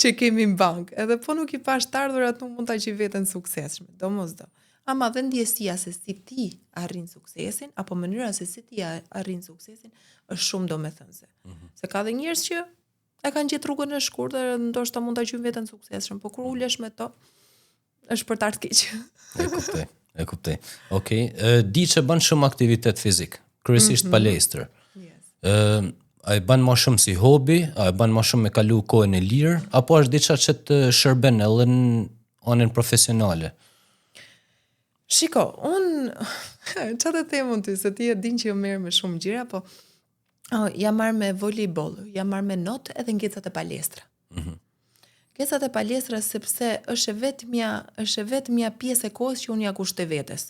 që kemi në bank. Edhe po nuk i pash të ardhurat, nuk mund ta gjej veten suksesshme, domosdo. Ama dhe ndjesia se si ti arrin suksesin, apo mënyra se si ti arrin suksesin, është shumë domethënëse. Se ka dhe njerëz që e kanë gjetur rrugën e shkurtër, ndoshta mund ta gjejnë veten suksesshëm, po kur ulesh me to, është për të ardhur keq. E kuptoj. Okej, di që bën shumë aktivitet fizik, kryesisht palestër. Yes. A e bën më shumë si hobi, a e bën më shumë me kalu kohën e lirë, apo është diçka që të shërben edhe në anën profesionale? Shiko, çfarë të them unë ty, se ti e din që jo merr me shumë gjëra, po jam marrë me volejboll, jam marrë me not edhe ngecat e palestra. Ngecat e palestra sepse është vetmja pjesë e kohës që unë ja kushtoj vetes.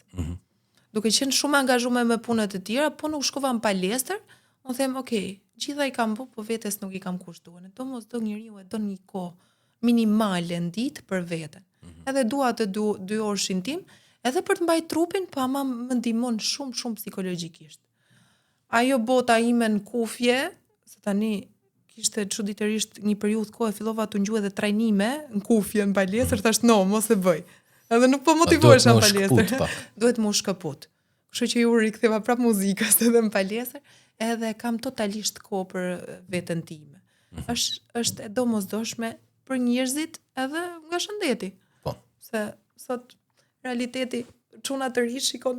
Duke qenë shumë angazhuar me punët e tjera, po nuk shkova në palestër, unë them, okay, gjitha i kam bu, po vetes nuk i kam kushtuar. Domosdoshmë njeriu e don një kohë minimale në ditë për veten. Edhe dua të 2 orëshin tim, edhe për të mbajtur trupin, po ama më ndihmon shumë psikologjikisht. Ajo bota ime në kufje, se tani kishte çuditërisht një periudhë kohë fillova të ngjue edhe trajnime në kufje në palestër, thash no, mos e bëj. Edhe nuk po motivohesha në palestër. Duhet më shkëput. Kështu që ju riktheva prap muzikës edhe në palestër, edhe kam totalisht kohë për veten time. Është e domosdoshme për njerëzit edhe nga shëndeti. Po. Se sot realiteti çuna të ri shikon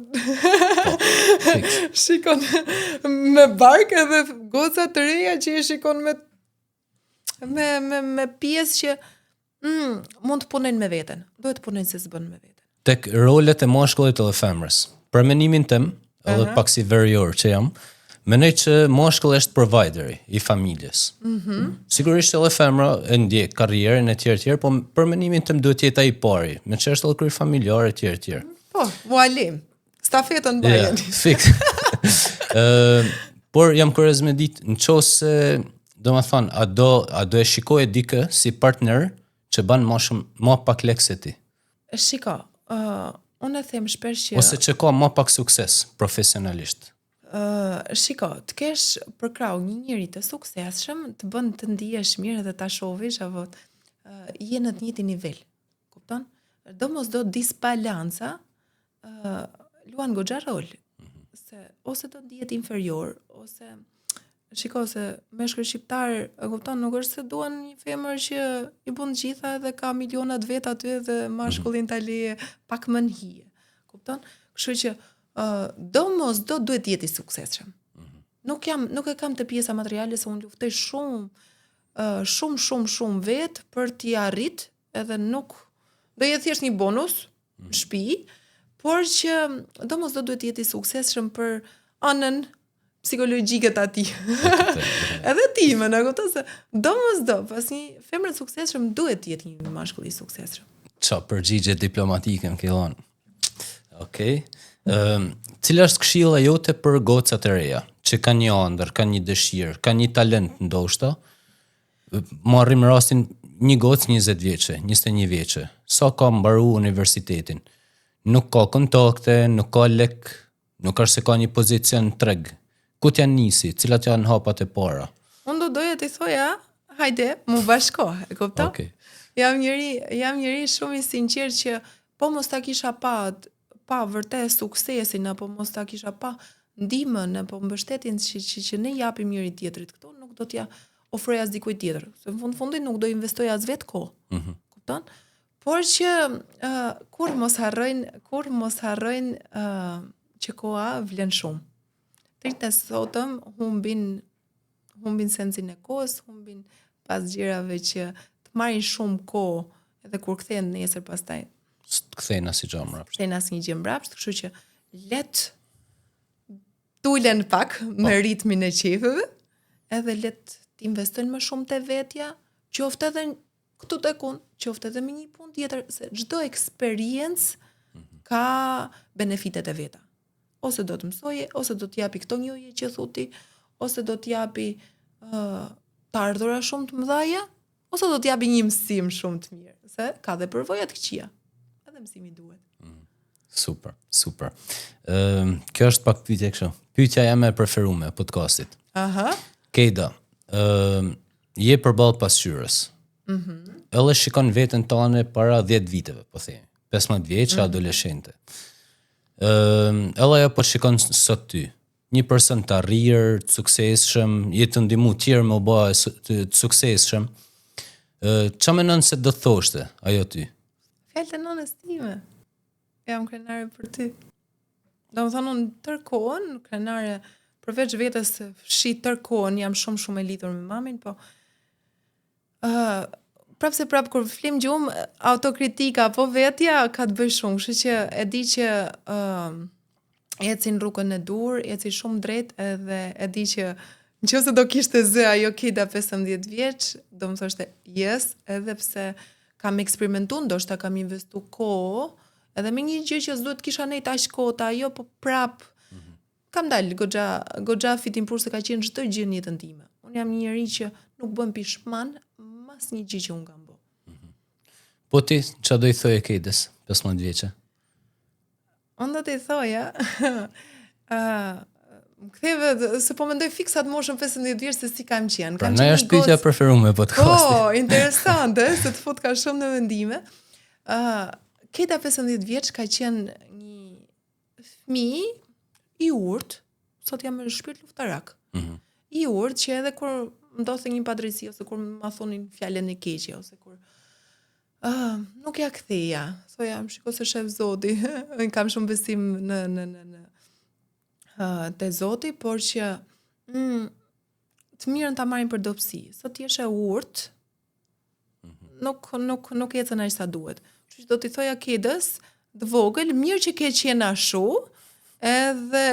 me bark edhe goca të reja që e shikon me pjesë që mund të punojnë me veten. Duhet të punojnë se s'bën me veten. Tek rolet e mashkullit edhe femrës. Për mendimin tim, edhe pak si verior që jam, mendoj që mashkulli është provideri i familjes. Sigurisht edhe femra e ndjek karrierën e tjerë, po për mendimin tim duhet jetë ai i pari, me çështje edhe kryq familjare e tjerë. Po, mualim. Stafetën bëjeni. Fix. Por jam kurioz me ditë, nëse domethënë a do e shikoje dikë si partner që bën më pak lekë se ti. Shiko, unë e them shpesh që ose që ka më pak sukses profesionalisht. Shiko, të kesh për krau një njeri të suksesshëm, të bën të ndihesh mirë dhe ta shohësh apo je në të njëjtin nivel. Kupton? Domosdoshmë disbalanca luan goxha rol. Se ose do ndihet inferior, ose shiko se meshkuj shqiptar, e kupton, nuk është se duan një femër që i bën gjitha dhe ka miliona të vet aty dhe mashkullin ta leje pak më në hije. Kupton? Kështu që domosdoshmë duhet të jeti i suksesshëm. Nuk e kam të pjesa materiale se unë luftoj shumë vet për t'i arrit, edhe nuk do jetë thjesht një bonus në shtëpi, por që domosdoshmë duhet të jeti i suksesshëm për anën psikologjike të atij. Edhe time, në kupton se domosdoshmë pas një femre të suksesshëm duhet të jetë një mashkull i suksesshëm. Çfarë përgjigje diplomatike më ke dhënë. Okej. Cila është këshilla jote për gocat e reja, që kanë një ëndër, kanë një dëshirë, kanë një talent ndoshta? Marrim rastin një gocë 20 vjeçe, 21 vjeçe, sa ka mbaru universitetin. Nuk ka kontakte, nuk ka lek, nuk është se ka një pozicion treg. Ku t'ja nisi, cilat janë hapat e para? Unë doja të thoja, hajde, mu bashko, e kupton? Okay. Jam njëri shumë i sinqert që po mos ta kisha pa vërtet suksesin, apo mos ta kisha pa ndihmën apo mbështetjen që ne japim njëri tjetrit këtu, nuk do t'ja ofroj as dikujt tjetër. Se në fundin nuk do investoj as vet kohë. Kupton? Por që kur mos harrojnë që koha vlen shumë. Tritën e sotëm humbin sensin e kohës, humbin pas gjërave që të marrin shumë kohë, edhe kur kthehen nesër pastaj Kthejnë asnjë gjë mbrapsht. Kthejnë asnjë gjë mbrapsht, kështu që let tulen pak me ritmin e qefeve, edhe let të investojnë më shumë te vetja, qoftë edhe këtu tek unë, qoftë edhe me një punë tjetër, se çdo eksperiencë ka benefitet e veta. Ose do të mësoje, ose do të japi këto njohje që thuti, ose do të japi të ardhura shumë të mëdha, ose do të japi një mësim shumë të mirë, se ka dhe përvoja të këqija. Edhe mësimi duhet. Super. Kjo është pak pyetje kështu. Pyetja jam e preferuar e podcastit. Aha. Kejda, je përballë pasqyrës. Edhe shikon veten tënde para 10 viteve, po themi. 15 vjeç, adoleshente. Edhe ajo po shikon sot ty. Një person të arrir, të suksesshëm, je të ndihmu tjerë më bë të suksesshëm. Ç'a mendon se do thoshte ajo ty? Fjalë të nënës time. Jam krenare për ty. Do më thonë, unë tërkohën, krenare, përveç vetës se fshi tërkohën, jam shumë e lidhur me mamin, po prapë kur flim gjumë, autokritika apo vetja ka të bëj shumë, kështu që e di që eci në rrugën e dur, eci shumë drejt, edhe e di që nëse do kishte zë ajo kida 15 vjeç, do më thoshte yes, edhe pse kam eksperimentuar, ndoshta kam investu kohë, edhe me një gjë që s'duhet kisha nejt aq kohë ta ajo, po prap kam dalë goxha fitim se ka qenë çdo gjë në jetën time. Unë jam një njerëz që nuk bën pishman mas një gjë që unë kam bë. Po ti, ç'a do I thoje Kedës, 15 vjeçe? Unë do t'i thoja, më ktheve, se po mendoj fiksat moshën 15 vjeç se si kam qenë. Pra në është pyetja preferume podcastit. Po, interesante, se të fut ka shumë në vendime. Keda 15 vjeç ka qenë një fëmijë I urt, sot jam me shpirt luftarak. I urt që edhe kur ndodhte një padrejti ose kur ma thonin fjalën e keqe ose kur nuk ja ktheja. Thoja, shiko se shef Zoti. Unë kam shumë besim në te Zoti, por që të mirën ta marrin për dobësi. Sot jesh e urt, nuk ecën aq sa duhet. Kështu që do t'i thoja Kedës, të vogël, mirë që ke qenë ashtu, edhe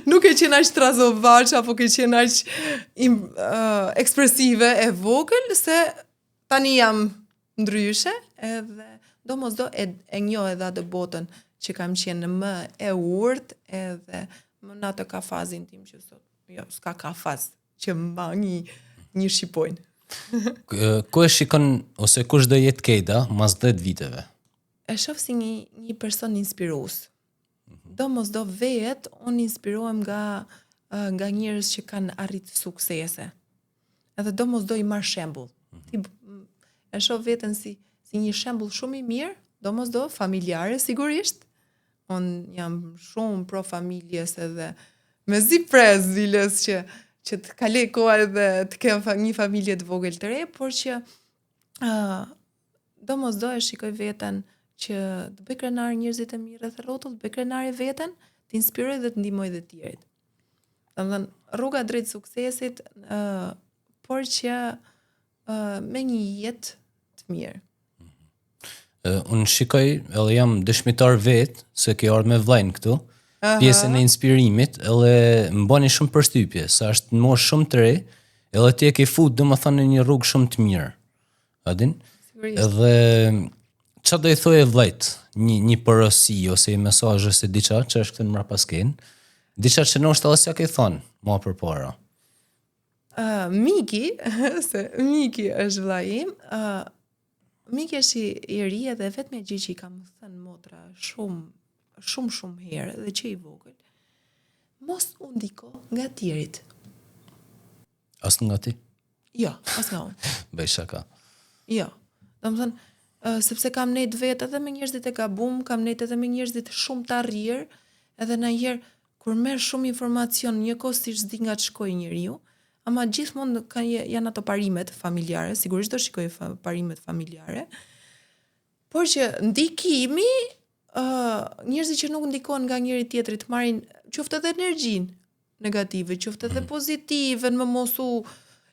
nuk e qenë aq trazovaç apo ke qenë aq ekspresive e vogël, se tani jam ndryshe, edhe domosdo e njoh edhe atë botën që kam qenë më e urt, edhe më në atë kafazin tim që sot, jo, s'ka kafaz që mba një shqipojnë. Ku e shikon, ose kush do jetë Keda mas 10 viteve? E shoh si një person inspirues. Domosdo vet, unë inspirohem nga njerëz që kanë arrit suksese. Edhe domosdo I marr shembull. E shoh veten si një shembull shumë I mirë, domosdo familjare sigurisht. Unë jam shumë pro familjes edhe mezi pres Vilës që të kaloj koha edhe të kem një familje të vogël të re, por që domosdo e shikoj veten që të bëj krenar njerëzit e mirë rreth rrotull, të bëj krenar veten, të inspiroj dhe të ndihmoj dhe të tjerët. Domethënë, rruga drejt suksesit, por që me një jetë të mirë. Unë shikoj, edhe jam dëshmitar vetë, se ke ardhur me vllajën këtu, pjesën e inspirimit, edhe më bani shumë përshtypje, sa është në moshë shumë të re, edhe ti e ke fut, domethënë në një rrugë shumë të mirë. A din? Edhe ç'a do I thoje vllajt, një porosi ose një mesazh ose diçka që është këtu në mrapasken, diçka që ndoshta edhe s'ja ke thonë më përpara. Miki, se Miki është vllai im, Miki është I ri edhe vetëm gjë që I kam thënë motra shumë herë dhe që I vogël. Mos u ndiko nga tjerit. As nga ti? Jo, as nga unë. Bëj shaka. Jo. Domethënë, sepse kam nejt vetë edhe me njerëzit e gabum, kam nejt edhe me njerëzit shumë të arrirë, edhe ndonjëherë kur merr shumë informacion, njëkohësisht s'di nga ç'shkoj njeriu, ama gjithmonë janë ato parimet familjare, sigurisht do shikoj parimet familjare, por që ndikimi, njerëzit që nuk ndikohen nga njëri tjetri të marrin qoftë edhe energjinë negative, qoftë edhe pozitive, në më mos u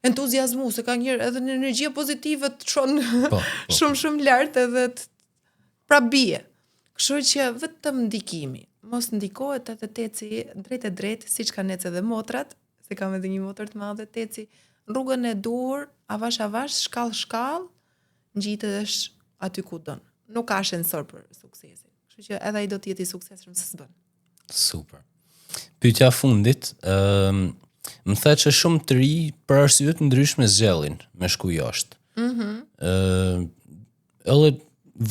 entuziazmu, se ka njërë edhe në energjia pozitive të qonë shumë lartë edhe të prabije. Kështu që vetëm ndikimi, mos ndikohet edhe teci drejt, siç kanë ecë edhe motrat, se kam edhe një motër të madhe, teci në rrugën e dur, avash, shkall, ngjitesh aty ku don. Nuk ka ashensor për suksesin. Kështu që edhe ai do të jetë I suksesshëm se s'bën. Super. Pyetja fundit, më the që shumë të ri për arsye të ndryshme zgjellin me shku jashtë. Edhe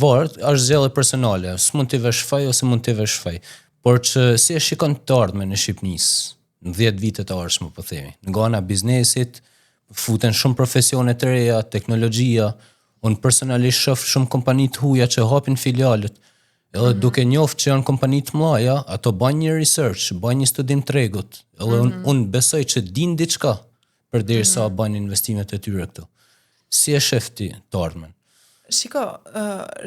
varet, është zgjellje personale, s'mund t'i vesh faj ose mund t'i vesh faj. Por që si e shikon të ardhmen në Shqipërisë, në 10 vitet e ardhshme, po themi, nga ana biznesit, futen shumë profesione të reja, teknologjia, unë personalisht shoh shumë kompani të huaja që hapin filialet, edhe duke njoft që janë kompani të mëdha, ato bajnë një research, bajnë një studim tregut, edhe unë besoj që din diçka përderisa bajnë investimet e tyre këtu. Si e shef ti të ardhmen? Shiko,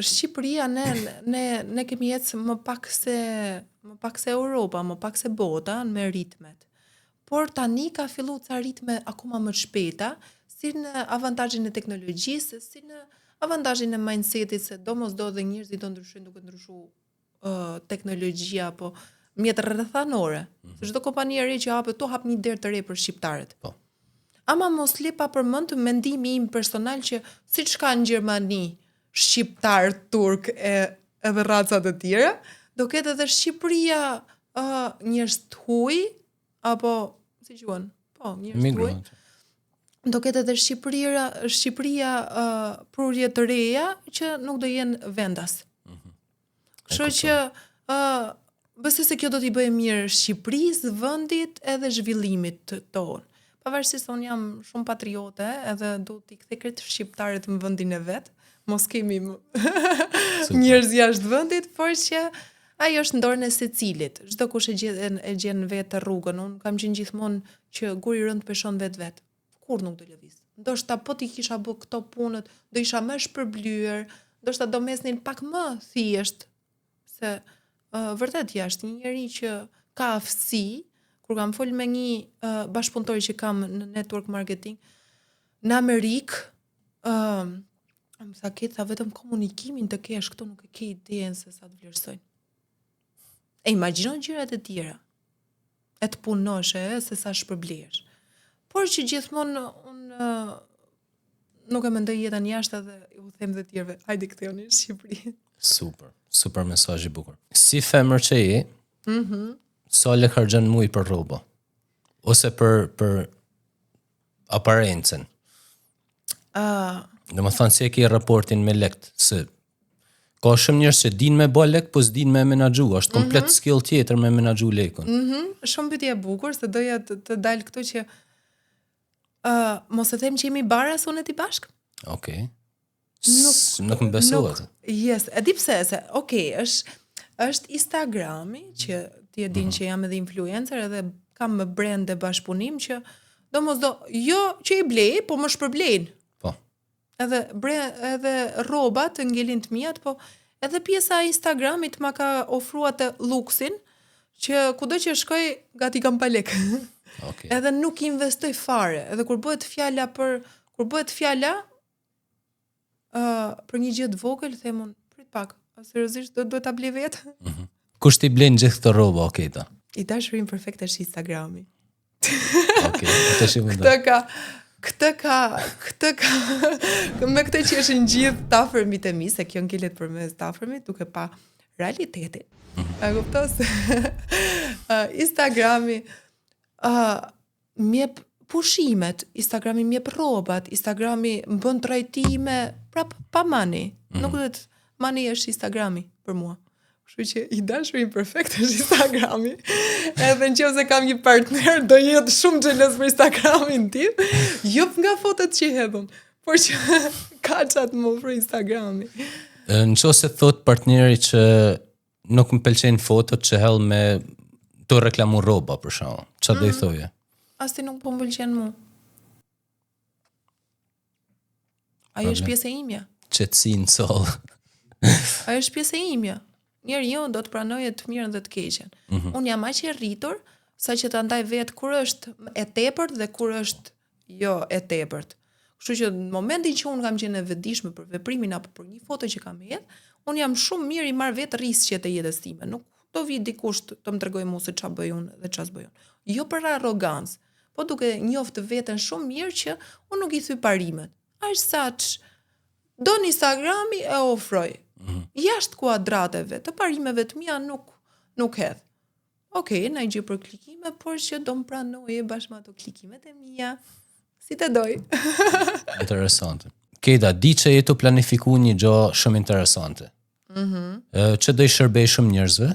Shqipëria ne kemi ecë më pak se Europa, më pak se bota me ritmet. Por tani ka fillu ca ritme akoma më të shpejta, si në avantazhin e teknologjisë, si në avantazhin e mindsetit, se do mos do dhe njerëzit do ndryshojnë duke ndryshuar teknologjia apo mjetet rrethanore. Se çdo kompani e re që hapet, hap një derë të re për shqiptarët. Po. Ama mos le pa përmend mendimi im personal që siç ka në Gjermani shqiptar, turk edhe raca të tjera, do ketë edhe Shqipëria njerëz të huaj apo si quhen? Po, njerëz të huaj. Do ketë edhe Shqipëria prurje të reja që nuk do jenë vendas. Kështu që besoj se kjo do t'i bëjë mirë Shqipërisë, vendit edhe zhvillimit tonë. Pavarësisht se unë jam shumë patriote, edhe do t'i kthej krejt shqiptarët në vendin e vet, mos kemi njerëz jashtë vendit, por që ajo është në dorën e secilit. Çdo kush e gjen vetë rrugën. Unë kam qenë gjithmonë që guri rënd peshon vetë. Kur nuk do lëviz. Ndoshta po ti kisha bë këto punët, do isha më shpërblyer, ndoshta do mesnin pak më thjesht, se vërtet jashtë një njerëz që ka aftësi. Kur kam fol me një bashkëpunëtor që kam në network marketing në Amerikë, më tha tha vetëm komunikimin të kesh, këto nuk e ke idenë se sa të vlerësojnë. E imagjino gjërat e tjera. E të punosh se sa shpërblehesh. Por që gjithmonë unë nuk e mendoj jetën jashtë dhe u them dhe tjerëve, hajde ktheuni në Shqipëri. Super mesazh i bukur. Si femër që je, sa lek harxhon muj për rroba? Ose për aparencën? Dhe më thënë si e ki raportin me lekt, se ka shumë njerëz që din me bë lek, po s'din me menaxhu, është komplet skill tjetër me menaxhu lekun. Shumë pyetje e bukur, se doja të dal këtu që mos e them që jemi baras unë e ti bashk? Okej. Nuk më besuat. Yes, e di pse, se është Instagrami që ti e din që jam edhe influencer edhe kam me brand e bashkëpunim që jo që i blej, po më shpërblejnë. Po. Edhe rrobat të ngelin të mijat, po edhe pjesa e Instagramit ma ka ofruar të luksin që kudo që shkoj gati kam pa lek. Okay. Edhe nuk investoj fare. Edhe kur bëhet fjala për një gjë të vogël, themun prit pak, seriozisht do ta blej vetë. Kush t'i blen gjithë këto rroba, okay ta? I dashurin perfekt është Instagrami. Okej, atë shumë Këtë ka me këtë që është në gjithë të afërmit e mi, se kjo ngelet përmes të afërmit, duke pa realitetin. A kupton se Instagrami mjep pushimet, Instagrami mjep rrobat, Instagrami më bën trajtime prap pa mani. Nuk do të mani është Instagrami për mua. Kështu që i dashurin perfekt është Instagrami. Edhe nëse kam një partner, do jetë shumë xheloz për Instagramin tim, jo nga fotot që hedhun, por që kaçat më ofroi Instagrami. Nëse thot partneri që nuk më pëlqejnë fotot që hell me to reklamu rroba për shkak, çfarë do i thoje? Asti nuk po më pëlqen mua. Ajo është pjesë e imja. Qetësinë soll. Ajo është pjesë e imja. Njeriu do të pranojë të mirën dhe të keqen. Unë jam aq e rritur sa që ta ndaj vetë kur është e tepërt dhe kur është jo e tepërt. Kështu që në momentin që unë kam qenë e vetëdijshme për veprimin apo për një foto që kam hedh, unë jam shumë mirë i marr vetë rrisqet e jetës time. Nuk do vi dikush të më tregojë mua se çfarë bëj unë dhe çfarë s'bëj unë. Jo për arrogancë, po duke njoftë veten shumë mirë që unë nuk i thy parimet. Aq saç don Instagrami e ofroj. Jashtë kuadrateve, të parimeve të mia nuk hedh. Okej, na i gjë për klikime, por që do më pranoje bashkë me ato klikimet e mia. Si të doj. Interesante. Keda, di që jetu planifiku një gjë shumë interesante. Që do i shërbej shumë njerëzve,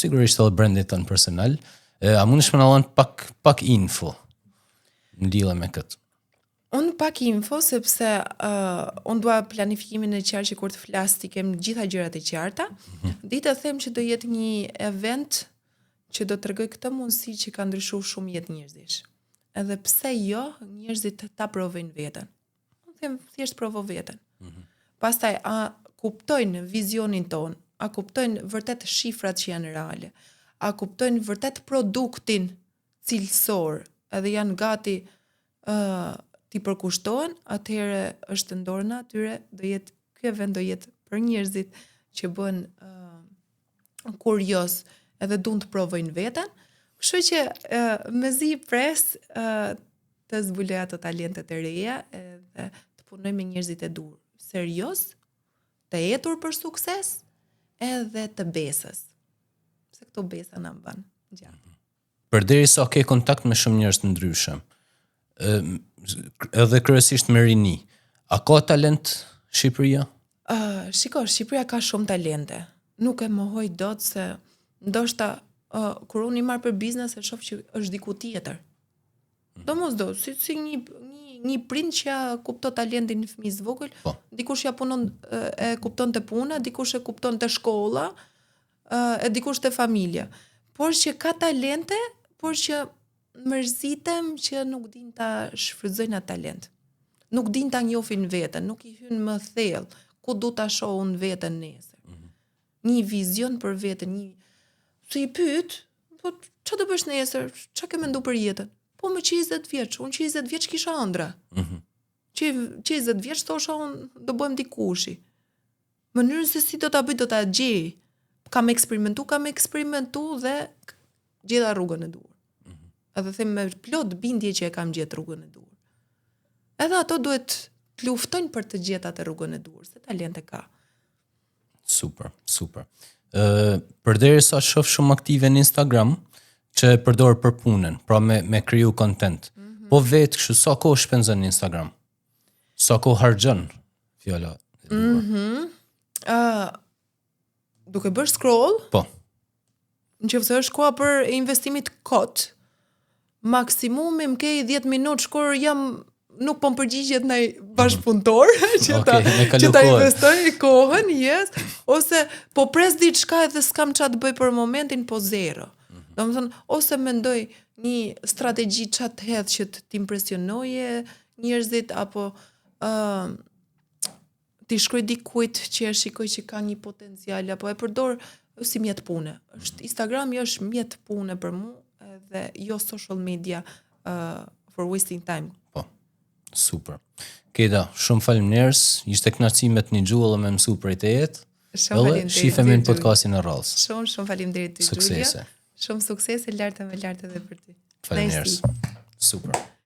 sigurisht edhe brandit tonë personal, a mundesh më na dhënë pak info në lidhje me këtë? Unë pak info, sepse unë dua planifikimin e qartë që kur të flas ti kem gjitha gjërat e qarta. Ditë them që do jetë një event që do të tregoj këtë mundësi që ka ndryshuar shumë jetë njerëzish. Edhe pse jo, njerëzit ta provojnë veten. Unë them thjesht provo veten. Pastaj a kuptojnë vizionin ton, a kuptojnë vërtet shifrat që janë reale, a kuptojnë vërtet produktin cilësor, edhe janë gati t'i përkushtohen, atëherë është në dorën e atyre, ky event do jetë për njerëzit që bëhen kurioz edhe duan të provojnë veten. Kështu që mezi pres të zbuloj ato talentet e reja edhe të punoj me njerëzit e dur, serioz, të etur për sukses edhe të besës. Se këto besa na mban gjatë. Përderisa ke kontakt me shumë njerëz të ndryshëm, edhe kryesisht me rini, a ka talent Shqipëria? Shiko, Shqipëria ka shumë talente. Nuk e mohoj dot se ndoshta kur unë i marr për biznes e shoh që është diku tjetër. Domosdo, si një prind që kupton talentin e fëmijës vogël, dikush ja punon e kupton te puna, dikush e kupton te shkolla, e dikush te familja. Por që ka talente, por që mërzitem që nuk din ta shfrytëzojnë atë talent. Nuk din ta njohin veten, nuk i hyn më thellë ku du ta shohun veten nesër. Një vizion për veten, se i pyet, po ç'a do bësh nesër? Ç'a ke menduar për jetën? Po më 20 vjeç, unë 20 vjeç kisha ëndra. Që 20 vjeç thosha unë do bëhem dikushi. Mënyrën se si do ta bëj, do ta gjej. Kam eksperimentu dhe gjeta rrugën e duhur. Edhe them me plot bindje që e kam gjetë rrugën e duhur. Edhe ato duhet të luftojnë për të gjetur atë rrugën e duhur, se talente ka. Super. Përderisa shoh shumë aktive në Instagram, që e përdor për punën, pra me kriju content. Po vetë kështu, sa kohë shpenzon në Instagram? Sa kohë harxhon? Fjala e duhur. Duke bërë scroll, Po. Nëse është koha për investimit kot, maksimumi më kej 10 minutë shkor nuk po më përgjigjet ndaj bashkëpunëtor që ta investoj kohën, ose po pres diçka edhe s'kam ç'a të bëj për momentin, po zero. Domethënë, ose mendoj një strategji ç'a të hedh që të impresionoje njerëzit, apo ti shkruaj dikujt që e shikoj që ka një potencial, apo e përdor si mjet pune. Instagrami është mjet pune për mua dhe jo social media for wasting time. Po. Super. Keda, shumë faleminderit. Ishte kënaqësi me të një gjuhë dhe me mësu për të jetë. Shumë faleminderit. Shifemi në podcastin e radhës. Shumë faleminderit ty, Julia. Shumë suksese, lartë edhe për ty. Faleminderit. Super.